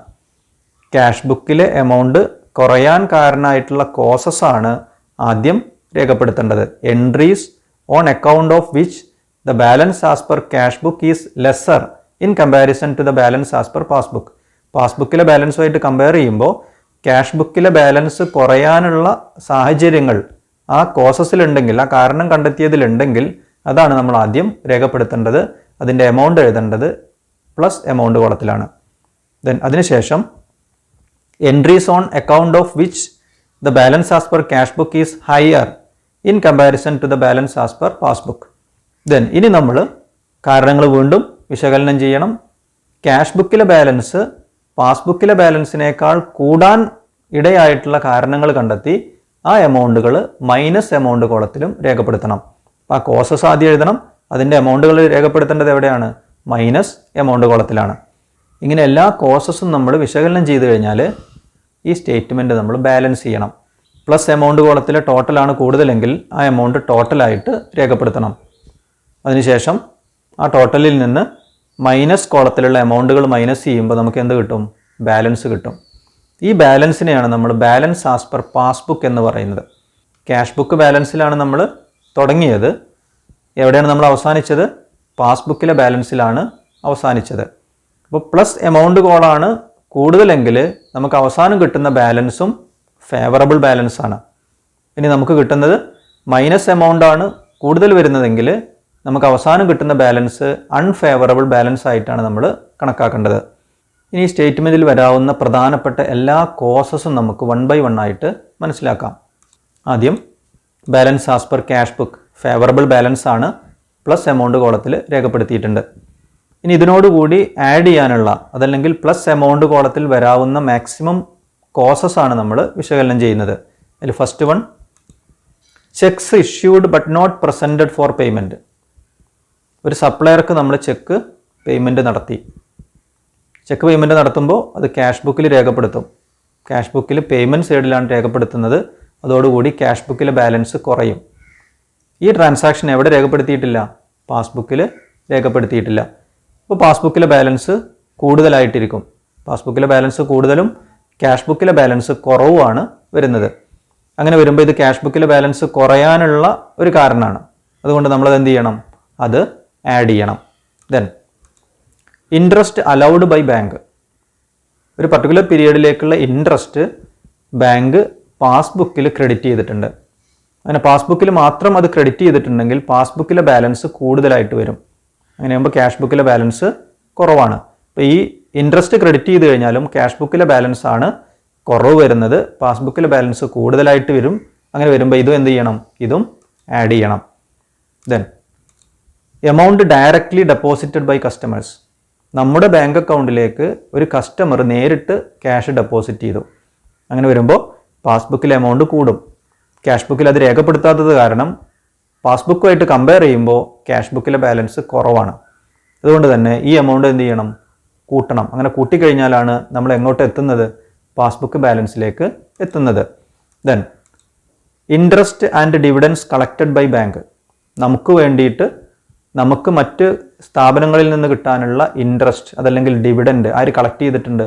ക്യാഷ് ബുക്കിലെ എമൗണ്ട് കുറയാൻ കാരണമായിട്ടുള്ള കോസസാണ് ആദ്യം രേഖപ്പെടുത്തേണ്ടത്. Entries on account of which the balance as per cash book is lesser in comparison to the balance as per passbook. പാസ്ബുക്കിലെ ബാലൻസുമായിട്ട് കമ്പയർ ചെയ്യുമ്പോൾ ക്യാഷ് ബുക്കിലെ ബാലൻസ് കുറയാനുള്ള സാഹചര്യങ്ങൾ ആ കോസസിലുണ്ടെങ്കിൽ, ആ കാരണം കണ്ടെത്തിയതിലുണ്ടെങ്കിൽ അതാണ് നമ്മൾ ആദ്യം രേഖപ്പെടുത്തേണ്ടത്. അതിൻ്റെ എമൗണ്ട് എഴുതേണ്ടത് പ്ലസ് എമൗണ്ട് കോളത്തിലാണ്. ദെൻ അതിനുശേഷം entries on account of which the balance as per cash book is higher in comparison to the balance as per passbook. Then ഇനി നമ്മൾ കാരണങ്ങൾ വീണ്ടും വിശകലനം ചെയ്യണം. ക്യാഷ് ബുക്കിലെ ബാലൻസ് പാസ്ബുക്കിലെ ബാലൻസിനേക്കാൾ കൂടാൻ ഇടയായിട്ടുള്ള കാരണങ്ങൾ കണ്ടെത്തി ആ എമൗണ്ടുകൾ മൈനസ് എമൗണ്ട് കോളത്തിലും രേഖപ്പെടുത്തണം. അപ്പോൾ ആ കോസസ് ആദ്യം എഴുതണം. അതിൻ്റെ എമൗണ്ടുകൾ രേഖപ്പെടുത്തേണ്ടത് എവിടെയാണ്? മൈനസ് എമൗണ്ട് കോളത്തിലാണ്. ഇങ്ങനെ എല്ലാ കോസസും നമ്മൾ വിശകലനം ചെയ്ത് കഴിഞ്ഞാൽ ഈ സ്റ്റേറ്റ്മെൻറ്റ് നമ്മൾ ബാലൻസ് ചെയ്യണം. പ്ലസ് എമൗണ്ട് കോളത്തിലെ ടോട്ടലാണ് കൂടുതലെങ്കിൽ ആ എമൗണ്ട് ടോട്ടലായിട്ട് രേഖപ്പെടുത്തണം. അതിനുശേഷം ആ ടോട്ടലിൽ നിന്ന് മൈനസ് കോളത്തിലുള്ള എമൗണ്ടുകൾ മൈനസ് ചെയ്യുമ്പോൾ നമുക്ക് എന്ത് കിട്ടും? ബാലൻസ് കിട്ടും. ഈ ബാലൻസിനെയാണ് നമ്മൾ ബാലൻസ് ആസ് പെർ പാസ്ബുക്ക് എന്ന് പറയുന്നത്. ക്യാഷ് ബുക്ക് ബാലൻസിലാണ് നമ്മൾ തുടങ്ങിയത്. എവിടെയാണ് നമ്മൾ അവസാനിച്ചത്? പാസ്ബുക്കിലെ ബാലൻസിലാണ് അവസാനിച്ചത്. അപ്പോൾ പ്ലസ് എമൗണ്ട് കോളാണ് കൂടുതലെങ്കിൽ നമുക്ക് അവസാനം കിട്ടുന്ന ബാലൻസും ഫേവറബിൾ ബാലൻസ് ആണ്. ഇനി നമുക്ക് കിട്ടുന്നത് മൈനസ് എമൗണ്ട് ആണ് കൂടുതൽ വരുന്നതെങ്കിൽ നമുക്ക് അവസാനം കിട്ടുന്ന ബാലൻസ് അൺഫേവറബിൾ ബാലൻസ് ആയിട്ടാണ് നമ്മൾ കണക്കാക്കേണ്ടത്. ഇനി സ്റ്റേറ്റ്മെൻറ്റിൽ വരാവുന്ന പ്രധാനപ്പെട്ട എല്ലാ കോസസും നമുക്ക് 1 by 1 ആയിട്ട് മനസ്സിലാക്കാം. ആദ്യം balance as per cash book favourable balance ആണ്, പ്ലസ് എമൗണ്ട് കോളത്തിൽ രേഖപ്പെടുത്തിയിട്ടുണ്ട്. ഇനി ഇതിനോടുകൂടി ആഡ് ചെയ്യാനുള്ള അതല്ലെങ്കിൽ പ്ലസ് എമൗണ്ട് കോളത്തിൽ വരാവുന്ന മാക്സിമം കോസസ് ആണ് നമ്മൾ വിശകലനം ചെയ്യുന്നത്. അതിൽ first one, cheques issued but not presented for payment. ഒരു സപ്ലയർക്ക് നമ്മൾ ചെക്ക് പേയ്മെൻറ്റ് നടത്തി. ചെക്ക് പേയ്മെൻറ്റ് നടത്തുമ്പോൾ അത് ക്യാഷ് ബുക്കിൽ രേഖപ്പെടുത്തും. ക്യാഷ് ബുക്കിൽ പേയ്മെൻറ്റ് സൈഡിലാണ് രേഖപ്പെടുത്തുന്നത്. അതോടുകൂടി ക്യാഷ് ബുക്കിലെ ബാലൻസ് കുറയും. ഈ ട്രാൻസാക്ഷൻ എവിടെ രേഖപ്പെടുത്തിയിട്ടില്ല? പാസ്ബുക്കിൽ രേഖപ്പെടുത്തിയിട്ടില്ല. അപ്പോൾ പാസ്ബുക്കിലെ ബാലൻസ് കൂടുതലായിട്ടിരിക്കും. പാസ്ബുക്കിലെ ബാലൻസ് കൂടുതലും ക്യാഷ് ബുക്കിലെ ബാലൻസ് കുറവുമാണ് വരുന്നത്. അങ്ങനെ വരുമ്പോൾ ഇത് ക്യാഷ് ബുക്കിലെ ബാലൻസ് കുറയാനുള്ള ഒരു കാരണമാണ്. അതുകൊണ്ട് നമ്മളത് എന്ത് ചെയ്യണം? അത് ആഡ് ചെയ്യണം. Then interest allowed by bank. ഒരു പർട്ടിക്കുലർ പീരീഡിലേക്കുള്ള ഇൻട്രസ്റ്റ് ബാങ്ക് പാസ്ബുക്കിൽ ക്രെഡിറ്റ് ചെയ്തിട്ടുണ്ട്. അങ്ങനെ പാസ്ബുക്കിൽ മാത്രം അത് ക്രെഡിറ്റ് ചെയ്തിട്ടുണ്ടെങ്കിൽ പാസ്ബുക്കിലെ ബാലൻസ് കൂടുതലായിട്ട് വരും. അങ്ങനെയാകുമ്പോൾ ക്യാഷ് ബുക്കിലെ ബാലൻസ് കുറവാണ്. അപ്പോൾ ഈ ഇൻട്രസ്റ്റ് ക്രെഡിറ്റ് ചെയ്ത് കഴിഞ്ഞാലും ക്യാഷ് ബുക്കിലെ ബാലൻസ് ആണ് കുറവ് വരുന്നത്, പാസ്ബുക്കിലെ ബാലൻസ് കൂടുതലായിട്ട് വരും. അങ്ങനെ വരുമ്പോൾ ഇതും എന്ത് ചെയ്യണം? ഇതും ആഡ് ചെയ്യണം. Then amount directly deposited by customers. നമ്മുടെ ബാങ്ക് അക്കൗണ്ടിലേക്ക് ഒരു കസ്റ്റമർ നേരിട്ട് ക്യാഷ് ഡെപ്പോസിറ്റ് ചെയ്തു. അങ്ങനെ വരുമ്പോൾ പാസ്ബുക്കിലെ എമൗണ്ട് കൂടും. ക്യാഷ് ബുക്കിൽ അത് രേഖപ്പെടുത്താത്തത് കാരണം പാസ്ബുക്കുമായിട്ട് കമ്പയർ ചെയ്യുമ്പോൾ ക്യാഷ് ബുക്കിലെ ബാലൻസ് കുറവാണ്. അതുകൊണ്ട് തന്നെ ഈ എമൗണ്ട് എന്ത് ചെയ്യണം? കൂട്ടണം. അങ്ങനെ കൂട്ടിക്കഴിഞ്ഞാലാണ് നമ്മൾ എങ്ങോട്ട് എത്തുന്നത്? പാസ്ബുക്ക് ബാലൻസിലേക്ക് എത്തുന്നത്. Then interest and dividends collected by bank. നമുക്ക് വേണ്ടിയിട്ട് നമുക്ക് മറ്റ് സ്ഥാപനങ്ങളിൽ നിന്ന് കിട്ടാനുള്ള ഇൻട്രസ്റ്റ് അതല്ലെങ്കിൽ ഡിവിഡൻഡ് ആര് കളക്ട് ചെയ്തിട്ടുണ്ട്?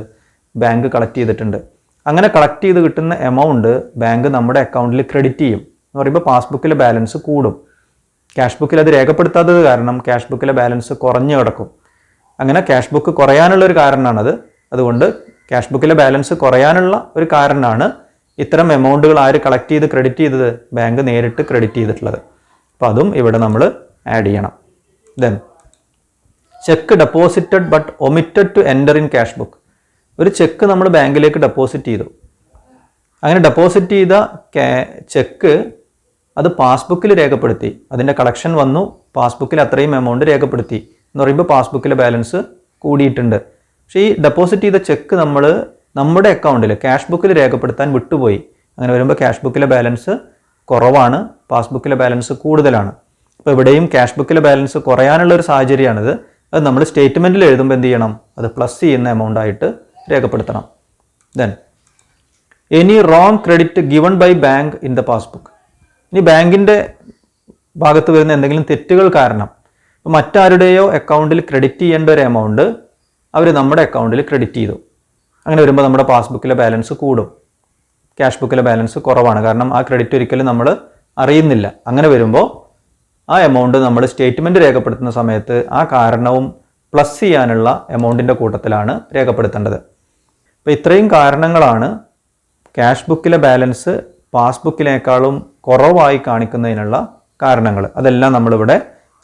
ബാങ്ക് കളക്ട് ചെയ്തിട്ടുണ്ട്. അങ്ങനെ കളക്ട് ചെയ്ത് കിട്ടുന്ന എമൗണ്ട് ബാങ്ക് നമ്മുടെ അക്കൗണ്ടിൽ ക്രെഡിറ്റ് ചെയ്യും. എന്ന് പറയുമ്പോൾ പാസ്ബുക്കിലെ ബാലൻസ് കൂടും. ക്യാഷ് ബുക്കിൽ അത് രേഖപ്പെടുത്താത്തത് കാരണം ക്യാഷ് ബുക്കിലെ ബാലൻസ് കുറഞ്ഞു കിടക്കും. അങ്ങനെ ക്യാഷ് ബുക്ക് കുറയാനുള്ള ഒരു കാരണമാണത്. അതുകൊണ്ട് ക്യാഷ് ബുക്കിലെ ബാലൻസ് കുറയാനുള്ള ഒരു കാരണമാണ് ഇത്തരം എമൗണ്ടുകൾ ആര് കളക്ട് ചെയ്ത് ക്രെഡിറ്റ് ചെയ്തത്? ബാങ്ക് നേരിട്ട് ക്രെഡിറ്റ് ചെയ്തിട്ടുള്ളത്. അപ്പോൾ അതും ഇവിടെ നമ്മൾ ആഡ് ചെയ്യണം. Then cheque deposited but omitted to enter in cash book. ഒരു ചെക്ക് നമ്മൾ ബാങ്കിലേക്ക് ഡെപ്പോസിറ്റ് ചെയ്തു. അങ്ങനെ ഡെപ്പോസിറ്റ് ചെയ്ത ചെക്ക് അത് പാസ്ബുക്കിൽ രേഖപ്പെടുത്തി. അതിൻ്റെ കളക്ഷൻ വന്നു, പാസ്ബുക്കിൽ അത്രയും എമൗണ്ട് രേഖപ്പെടുത്തി എന്ന് പറയുമ്പോൾ പാസ്ബുക്കിലെ ബാലൻസ് കൂടിയിട്ടുണ്ട്. പക്ഷേ ഈ ഡെപ്പോസിറ്റ് ചെയ്ത ചെക്ക് നമ്മൾ നമ്മുടെ അക്കൗണ്ടിൽ ക്യാഷ് ബുക്കിൽ രേഖപ്പെടുത്താൻ വിട്ടുപോയി. അങ്ങനെ വരുമ്പോൾ ക്യാഷ് ബുക്കിലെ ബാലൻസ് കുറവാണ്, പാസ്ബുക്കിലെ ബാലൻസ് കൂടുതലാണ്. അപ്പോൾ ഇവിടെയും ക്യാഷ് ബുക്കിലെ ബാലൻസ് കുറയാനുള്ള ഒരു സാഹചര്യമാണിത്. അത് നമ്മൾ സ്റ്റേറ്റ്മെൻറ്റിൽ എഴുതുമ്പോൾ എന്ത് ചെയ്യണം? അത് പ്ലസ് ചെയ്യുന്ന എമൗണ്ട് ആയിട്ട് രേഖപ്പെടുത്തണം. Then any wrong credit given by bank in the passbook. ഇനി ബാങ്കിൻ്റെ ഭാഗത്ത് വരുന്ന എന്തെങ്കിലും തെറ്റുകൾ കാരണം ഇപ്പോൾ മറ്റാരുടെയോ അക്കൗണ്ടിൽ ക്രെഡിറ്റ് ചെയ്യേണ്ട ഒരു എമൗണ്ട് അവർ നമ്മുടെ അക്കൗണ്ടിൽ ക്രെഡിറ്റ് ചെയ്തു. അങ്ങനെ വരുമ്പോൾ നമ്മുടെ പാസ്ബുക്കിലെ ബാലൻസ് കൂടും, ക്യാഷ് ബുക്കിലെ ബാലൻസ് കുറവാണ്. കാരണം ആ ക്രെഡിറ്റ് ഒരിക്കലും നമ്മൾ അറിയുന്നില്ല. അങ്ങനെ വരുമ്പോൾ ആ എമൗണ്ട് നമ്മൾ സ്റ്റേറ്റ്മെൻറ്റ് രേഖപ്പെടുത്തുന്ന സമയത്ത് ആ കാരണവും പ്ലസ് ചെയ്യാനുള്ള എമൗണ്ടിൻ്റെ കൂട്ടത്തിലാണ് രേഖപ്പെടുത്തേണ്ടത്. അപ്പോൾ ഇത്രയും കാരണങ്ങളാണ് ക്യാഷ് ബുക്കിലെ ബാലൻസ് പാസ്ബുക്കിനേക്കാളും കുറവായി കാണിക്കുന്നതിനുള്ള കാരണങ്ങൾ. അതെല്ലാം നമ്മളിവിടെ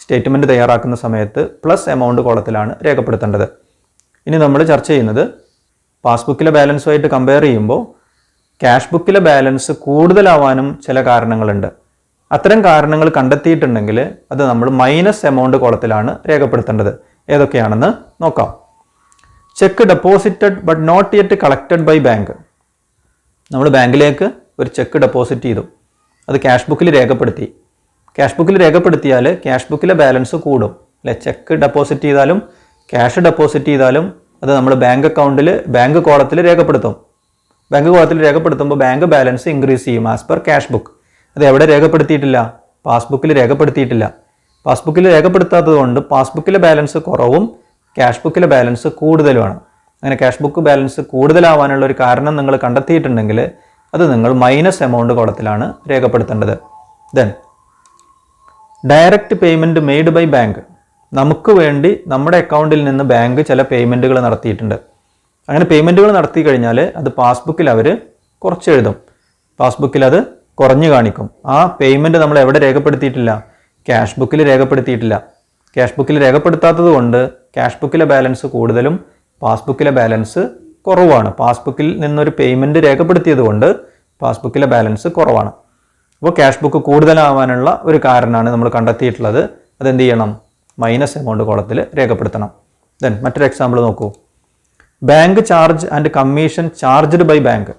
സ്റ്റേറ്റ്മെൻറ്റ് തയ്യാറാക്കുന്ന സമയത്ത് പ്ലസ് എമൗണ്ട് കോളത്തിലാണ് രേഖപ്പെടുത്തേണ്ടത്. ഇനി നമ്മൾ ചർച്ച ചെയ്യുന്നത് പാസ്ബുക്കിലെ ബാലൻസുമായിട്ട് കമ്പയർ ചെയ്യുമ്പോൾ ക്യാഷ് ബുക്കിലെ ബാലൻസ് കൂടുതലാവാനും ചില കാരണങ്ങളുണ്ട്. അത്തരം കാരണങ്ങൾ കണ്ടെത്തിയിട്ടുണ്ടെങ്കിൽ അത് നമ്മൾ മൈനസ് എമൗണ്ട് കോളത്തിലാണ് രേഖപ്പെടുത്തേണ്ടത്. ഏതൊക്കെയാണെന്ന് നോക്കാം. Cheque deposited but not yet collected by bank. നമ്മൾ ബാങ്കിലേക്ക് ഒരു ചെക്ക് ഡെപ്പോസിറ്റ് ചെയ്തു, അത് ക്യാഷ് ബുക്കിൽ രേഖപ്പെടുത്തി. ക്യാഷ് ബുക്കിൽ രേഖപ്പെടുത്തിയാൽ ക്യാഷ് ബുക്കിലെ ബാലൻസ് കൂടും അല്ലെ? ചെക്ക് ഡെപ്പോസിറ്റ് ചെയ്താലും ക്യാഷ് ഡെപ്പോസിറ്റ് ചെയ്താലും അത് നമ്മൾ ബാങ്ക് അക്കൗണ്ടിൽ ബാങ്ക് കോളത്തിൽ രേഖപ്പെടുത്തും. ബാങ്ക് കോളത്തിൽ രേഖപ്പെടുത്തുമ്പോൾ ബാങ്ക് ബാലൻസ് ഇൻക്രീസ് ചെയ്യും ആസ് പെർ ക്യാഷ് ബുക്ക്. അത് എവിടെ രേഖപ്പെടുത്തിയിട്ടില്ല? പാസ്ബുക്കിൽ രേഖപ്പെടുത്തിയിട്ടില്ല. പാസ്ബുക്കിൽ രേഖപ്പെടുത്താത്തത് കൊണ്ട് പാസ്ബുക്കിലെ ബാലൻസ് കുറവും ക്യാഷ് ബുക്കിലെ ബാലൻസ് കൂടുതലുമാണ്. അങ്ങനെ ക്യാഷ് ബുക്ക് ബാലൻസ് കൂടുതലാവാനുള്ള ഒരു കാരണം നിങ്ങൾ കണ്ടെത്തിയിട്ടുണ്ടെങ്കിൽ അത് നിങ്ങൾ മൈനസ് എമൗണ്ട് കോളത്തിലാണ് രേഖപ്പെടുത്തേണ്ടത്. Then direct payment made by bank. നമുക്ക് വേണ്ടി നമ്മുടെ അക്കൗണ്ടിൽ നിന്ന് ബാങ്ക് ചില പേയ്മെൻറ്റുകൾ നടത്തിയിട്ടുണ്ട്. അങ്ങനെ പേയ്മെൻറ്റുകൾ നടത്തി കഴിഞ്ഞാൽ അത് പാസ്ബുക്കിൽ അവർ കുറച്ച് എഴുതും, പാസ്ബുക്കിൽ അത് കുറഞ്ഞു കാണിക്കും. ആ പേയ്മെൻറ്റ് നമ്മൾ എവിടെ രേഖപ്പെടുത്തിയിട്ടില്ല? ക്യാഷ് ബുക്കിൽ രേഖപ്പെടുത്തിയിട്ടില്ല. ക്യാഷ് ബുക്കിൽ രേഖപ്പെടുത്താത്തത് കൊണ്ട് ക്യാഷ് ബുക്കിലെ ബാലൻസ് കൂടുതലും പാസ്ബുക്കിലെ ബാലൻസ് കുറവാണ്. പാസ്ബുക്കിൽ നിന്നൊരു പേയ്മെൻറ്റ് രേഖപ്പെടുത്തിയത് കൊണ്ട് പാസ്ബുക്കിലെ ബാലൻസ് കുറവാണ്. അപ്പോൾ ക്യാഷ് ബുക്ക് കൂടുതലാവാനുള്ള ഒരു കാരണമാണ് നമ്മൾ കണ്ടെത്തിയിട്ടുള്ളത്. അതെന്ത് ചെയ്യണം? മൈനസ് എമൗണ്ട് കോളത്തിൽ രേഖപ്പെടുത്തണം. ദെൻ മറ്റൊരു എക്സാമ്പിൾ നോക്കൂ. Bank charge and commission charged by bank.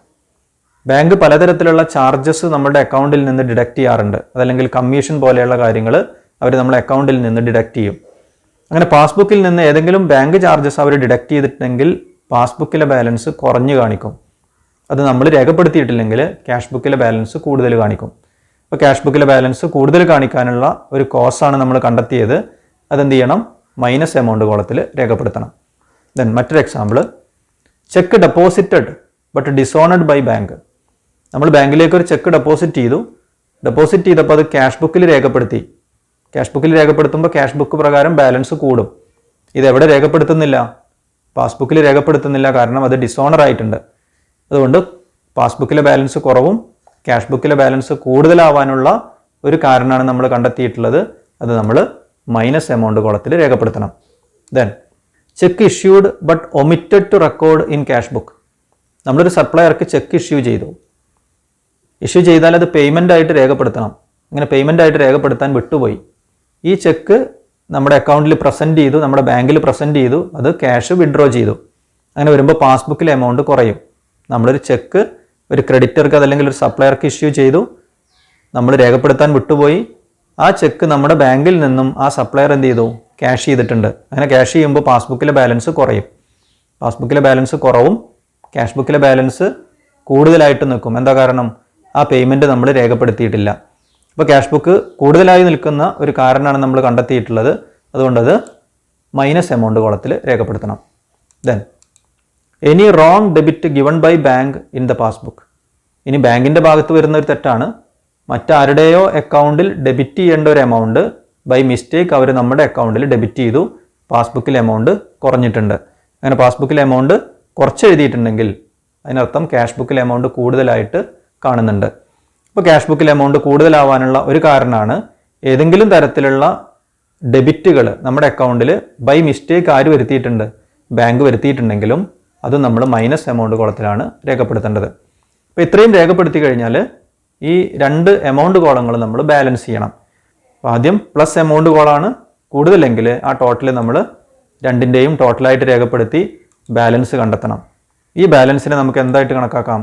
Bank പലതരത്തിലുള്ള ചാർജസ് നമ്മുടെ അക്കൗണ്ടിൽ നിന്ന് ഡിഡക്റ്റ് ചെയ്യാറുണ്ട്. അതല്ലെങ്കിൽ കമ്മീഷൻ പോലെയുള്ള കാര്യങ്ങൾ അവർ നമ്മുടെ അക്കൗണ്ടിൽ നിന്ന് ഡിഡക്റ്റ് ചെയ്യും. അങ്ങനെ പാസ്ബുക്കിൽ നിന്ന് ഏതെങ്കിലും ബാങ്ക് ചാർജസ് അവർ ഡിഡക്റ്റ് ചെയ്തിട്ടുണ്ടെങ്കിൽ പാസ്ബുക്കിലെ ബാലൻസ് കുറഞ്ഞു കാണിക്കും. അത് നമ്മൾ രേഖപ്പെടുത്തിയിട്ടില്ലെങ്കിൽ ക്യാഷ് ബുക്കിലെ ബാലൻസ് കൂടുതൽ കാണിക്കും. അപ്പോൾ ക്യാഷ് ബുക്കിലെ ബാലൻസ് കൂടുതൽ കാണിക്കാനുള്ള ഒരു കോസാണ് നമ്മൾ കണ്ടെത്തിയത്. അതെന്ത് ചെയ്യണം? മൈനസ് എമൗണ്ട് കോളത്തിൽ രേഖപ്പെടുത്തണം. ദെൻ മറ്റൊരു example. Cheque deposited but dishonoured by bank. നമ്മൾ ബാങ്കിലേക്ക് ഒരു ചെക്ക് ഡെപ്പോസിറ്റ് ചെയ്തു. ഡെപ്പോസിറ്റ് ചെയ്തപ്പോൾ അത് ക്യാഷ് ബുക്കിൽ രേഖപ്പെടുത്തി. ക്യാഷ് ബുക്കിൽ രേഖപ്പെടുത്തുമ്പോൾ ക്യാഷ് ബുക്ക് പ്രകാരം ബാലൻസ് കൂടും. ഇതെവിടെ രേഖപ്പെടുത്തുന്നില്ല? പാസ്ബുക്കിൽ രേഖപ്പെടുത്തുന്നില്ല. കാരണം അത് ഡിസോണർ ആയിട്ടുണ്ട്. അതുകൊണ്ട് പാസ്ബുക്കിലെ ബാലൻസ് കുറവും ക്യാഷ് ബുക്കിലെ ബാലൻസ് കൂടുതലാവാനുള്ള ഒരു കാരണമാണ് നമ്മൾ കണ്ടെത്തിയിട്ടുള്ളത്. അത് നമ്മൾ മൈനസ് എമൗണ്ട് കോളത്തിൽ രേഖപ്പെടുത്തണം. Then cheque issued but omitted to record in cash book. നമ്മളൊരു സപ്ലയർക്ക് ചെക്ക് ഇഷ്യൂ ചെയ്താൽ അത് പേയ്മെൻ്റ് ആയിട്ട് രേഖപ്പെടുത്തണം. അങ്ങനെ പേയ്മെൻ്റ് ആയിട്ട് രേഖപ്പെടുത്താൻ വിട്ടുപോയി. ഈ ചെക്ക് നമ്മുടെ അക്കൗണ്ടിൽ പ്രസൻറ്റ് ചെയ്തു, നമ്മുടെ ബാങ്കിൽ പ്രസൻറ്റ് ചെയ്തു, അത് ക്യാഷ് വിഡ്രോ ചെയ്തു. അങ്ങനെ വരുമ്പോൾ പാസ്ബുക്കിലെ എമൗണ്ട് കുറയും. നമ്മളൊരു ചെക്ക് ഒരു ക്രെഡിറ്റർക്ക് അതല്ലെങ്കിൽ ഒരു സപ്ലയർക്ക് ഇഷ്യൂ ചെയ്തു, നമ്മൾ രേഖപ്പെടുത്താൻ വിട്ടുപോയി. ആ ചെക്ക് നമ്മുടെ ബാങ്കിൽ നിന്നും ആ സപ്ലയർ എന്ത് ചെയ്തു? ക്യാഷ് ചെയ്തിട്ടുണ്ട്. അങ്ങനെ ക്യാഷ് ചെയ്യുമ്പോൾ പാസ്ബുക്കിലെ ബാലൻസ് കുറയും. പാസ്ബുക്കിലെ ബാലൻസ് കുറവും ക്യാഷ് ബുക്കിലെ ബാലൻസ് കൂടുതലായിട്ട് നിൽക്കും. എന്താ കാരണം? ആ പേയ്മെൻറ്റ് നമ്മൾ രേഖപ്പെടുത്തിയിട്ടില്ല. അപ്പോൾ ക്യാഷ് ബുക്ക് കൂടുതലായി നിൽക്കുന്ന ഒരു കാരണമാണ് നമ്മൾ കണ്ടെത്തിയിട്ടുള്ളത്. അതുകൊണ്ടത് മൈനസ് എമൗണ്ട് കോളത്തിൽ രേഖപ്പെടുത്തണം. Then any wrong debit given by bank in the passbook. ഇനി ബാങ്കിൻ്റെ ഭാഗത്ത് വരുന്ന ഒരു തെറ്റാണ്. മറ്റാരുടെയോ അക്കൗണ്ടിൽ ഡെബിറ്റ് ചെയ്യേണ്ട ഒരു എമൗണ്ട് ബൈ മിസ്റ്റേക്ക് അവർ നമ്മുടെ അക്കൗണ്ടിൽ ഡെബിറ്റ് ചെയ്തു, പാസ്ബുക്കിൽ എമൗണ്ട് കുറഞ്ഞിട്ടുണ്ട്. അങ്ങനെ പാസ്ബുക്കിൽ എമൗണ്ട് കുറച്ച് എഴുതിയിട്ടുണ്ടെങ്കിൽ അതിനർത്ഥം ക്യാഷ് ബുക്കിൽ എമൗണ്ട് കൂടുതലായിട്ട് കാണുന്നുണ്ട്. അപ്പോൾ ക്യാഷ് ബുക്കിൽ എമൗണ്ട് കൂടുതലാവാനുള്ള ഒരു കാരണമാണ് ഏതെങ്കിലും തരത്തിലുള്ള ഡെബിറ്റുകൾ നമ്മുടെ അക്കൗണ്ടിൽ ബൈ മിസ്റ്റേക്ക് ആര് വരുത്തിയിട്ടുണ്ട്? ബാങ്ക് വരുത്തിയിട്ടുണ്ടെങ്കിലും അത് നമ്മൾ മൈനസ് എമൗണ്ട് കോളത്തിലാണ് രേഖപ്പെടുത്തേണ്ടത്. അപ്പോൾ ഇത്രയും രേഖപ്പെടുത്തി കഴിഞ്ഞാൽ ഈ രണ്ട് എമൗണ്ട് കോളങ്ങൾ നമ്മൾ ബാലൻസ് ചെയ്യണം. അപ്പോൾ ആദ്യം പ്ലസ് എമൗണ്ട് കോളാണ് കൂടുതലെങ്കിൽ ആ ടോട്ടൽ നമ്മൾ രണ്ടിൻ്റെയും ടോട്ടലായിട്ട് രേഖപ്പെടുത്തി ബാലൻസ് കണ്ടെത്തണം. ഈ ബാലൻസിനെ നമുക്ക് എന്തായിട്ട് കണക്കാക്കാം?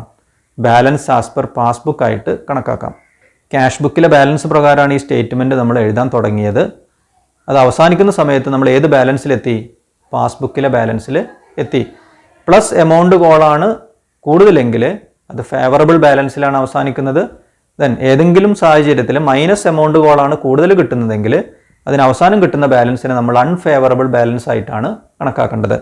ബാലൻസ് ആസ് പെർ പാസ്ബുക്ക് ആയിട്ട് കണക്കാക്കാം. ക്യാഷ് ബുക്കിലെ ബാലൻസ് പ്രകാരമാണ് ഈ സ്റ്റേറ്റ്മെൻറ്റ് നമ്മൾ എഴുതാൻ തുടങ്ങിയത്. അത് അവസാനിക്കുന്ന സമയത്ത് നമ്മൾ ഏത് ബാലൻസിലെത്തി? പാസ്ബുക്കിലെ ബാലൻസിൽ എത്തി. പ്ലസ് എമൗണ്ട് കോളാണ് കൂടുതലെങ്കിൽ അത് ഫേവറബിൾ ബാലൻസിലാണ് അവസാനിക്കുന്നത്. ദെൻ ഏതെങ്കിലും സാഹചര്യത്തിൽ മൈനസ് എമൗണ്ട് കോളാണ് കൂടുതൽ കിട്ടുന്നതെങ്കിൽ അതിന് അവസാനം കിട്ടുന്ന ബാലൻസിനെ നമ്മൾ അൺഫേവറബിൾ ബാലൻസ് ആയിട്ടാണ് കണക്കാക്കേണ്ടത്.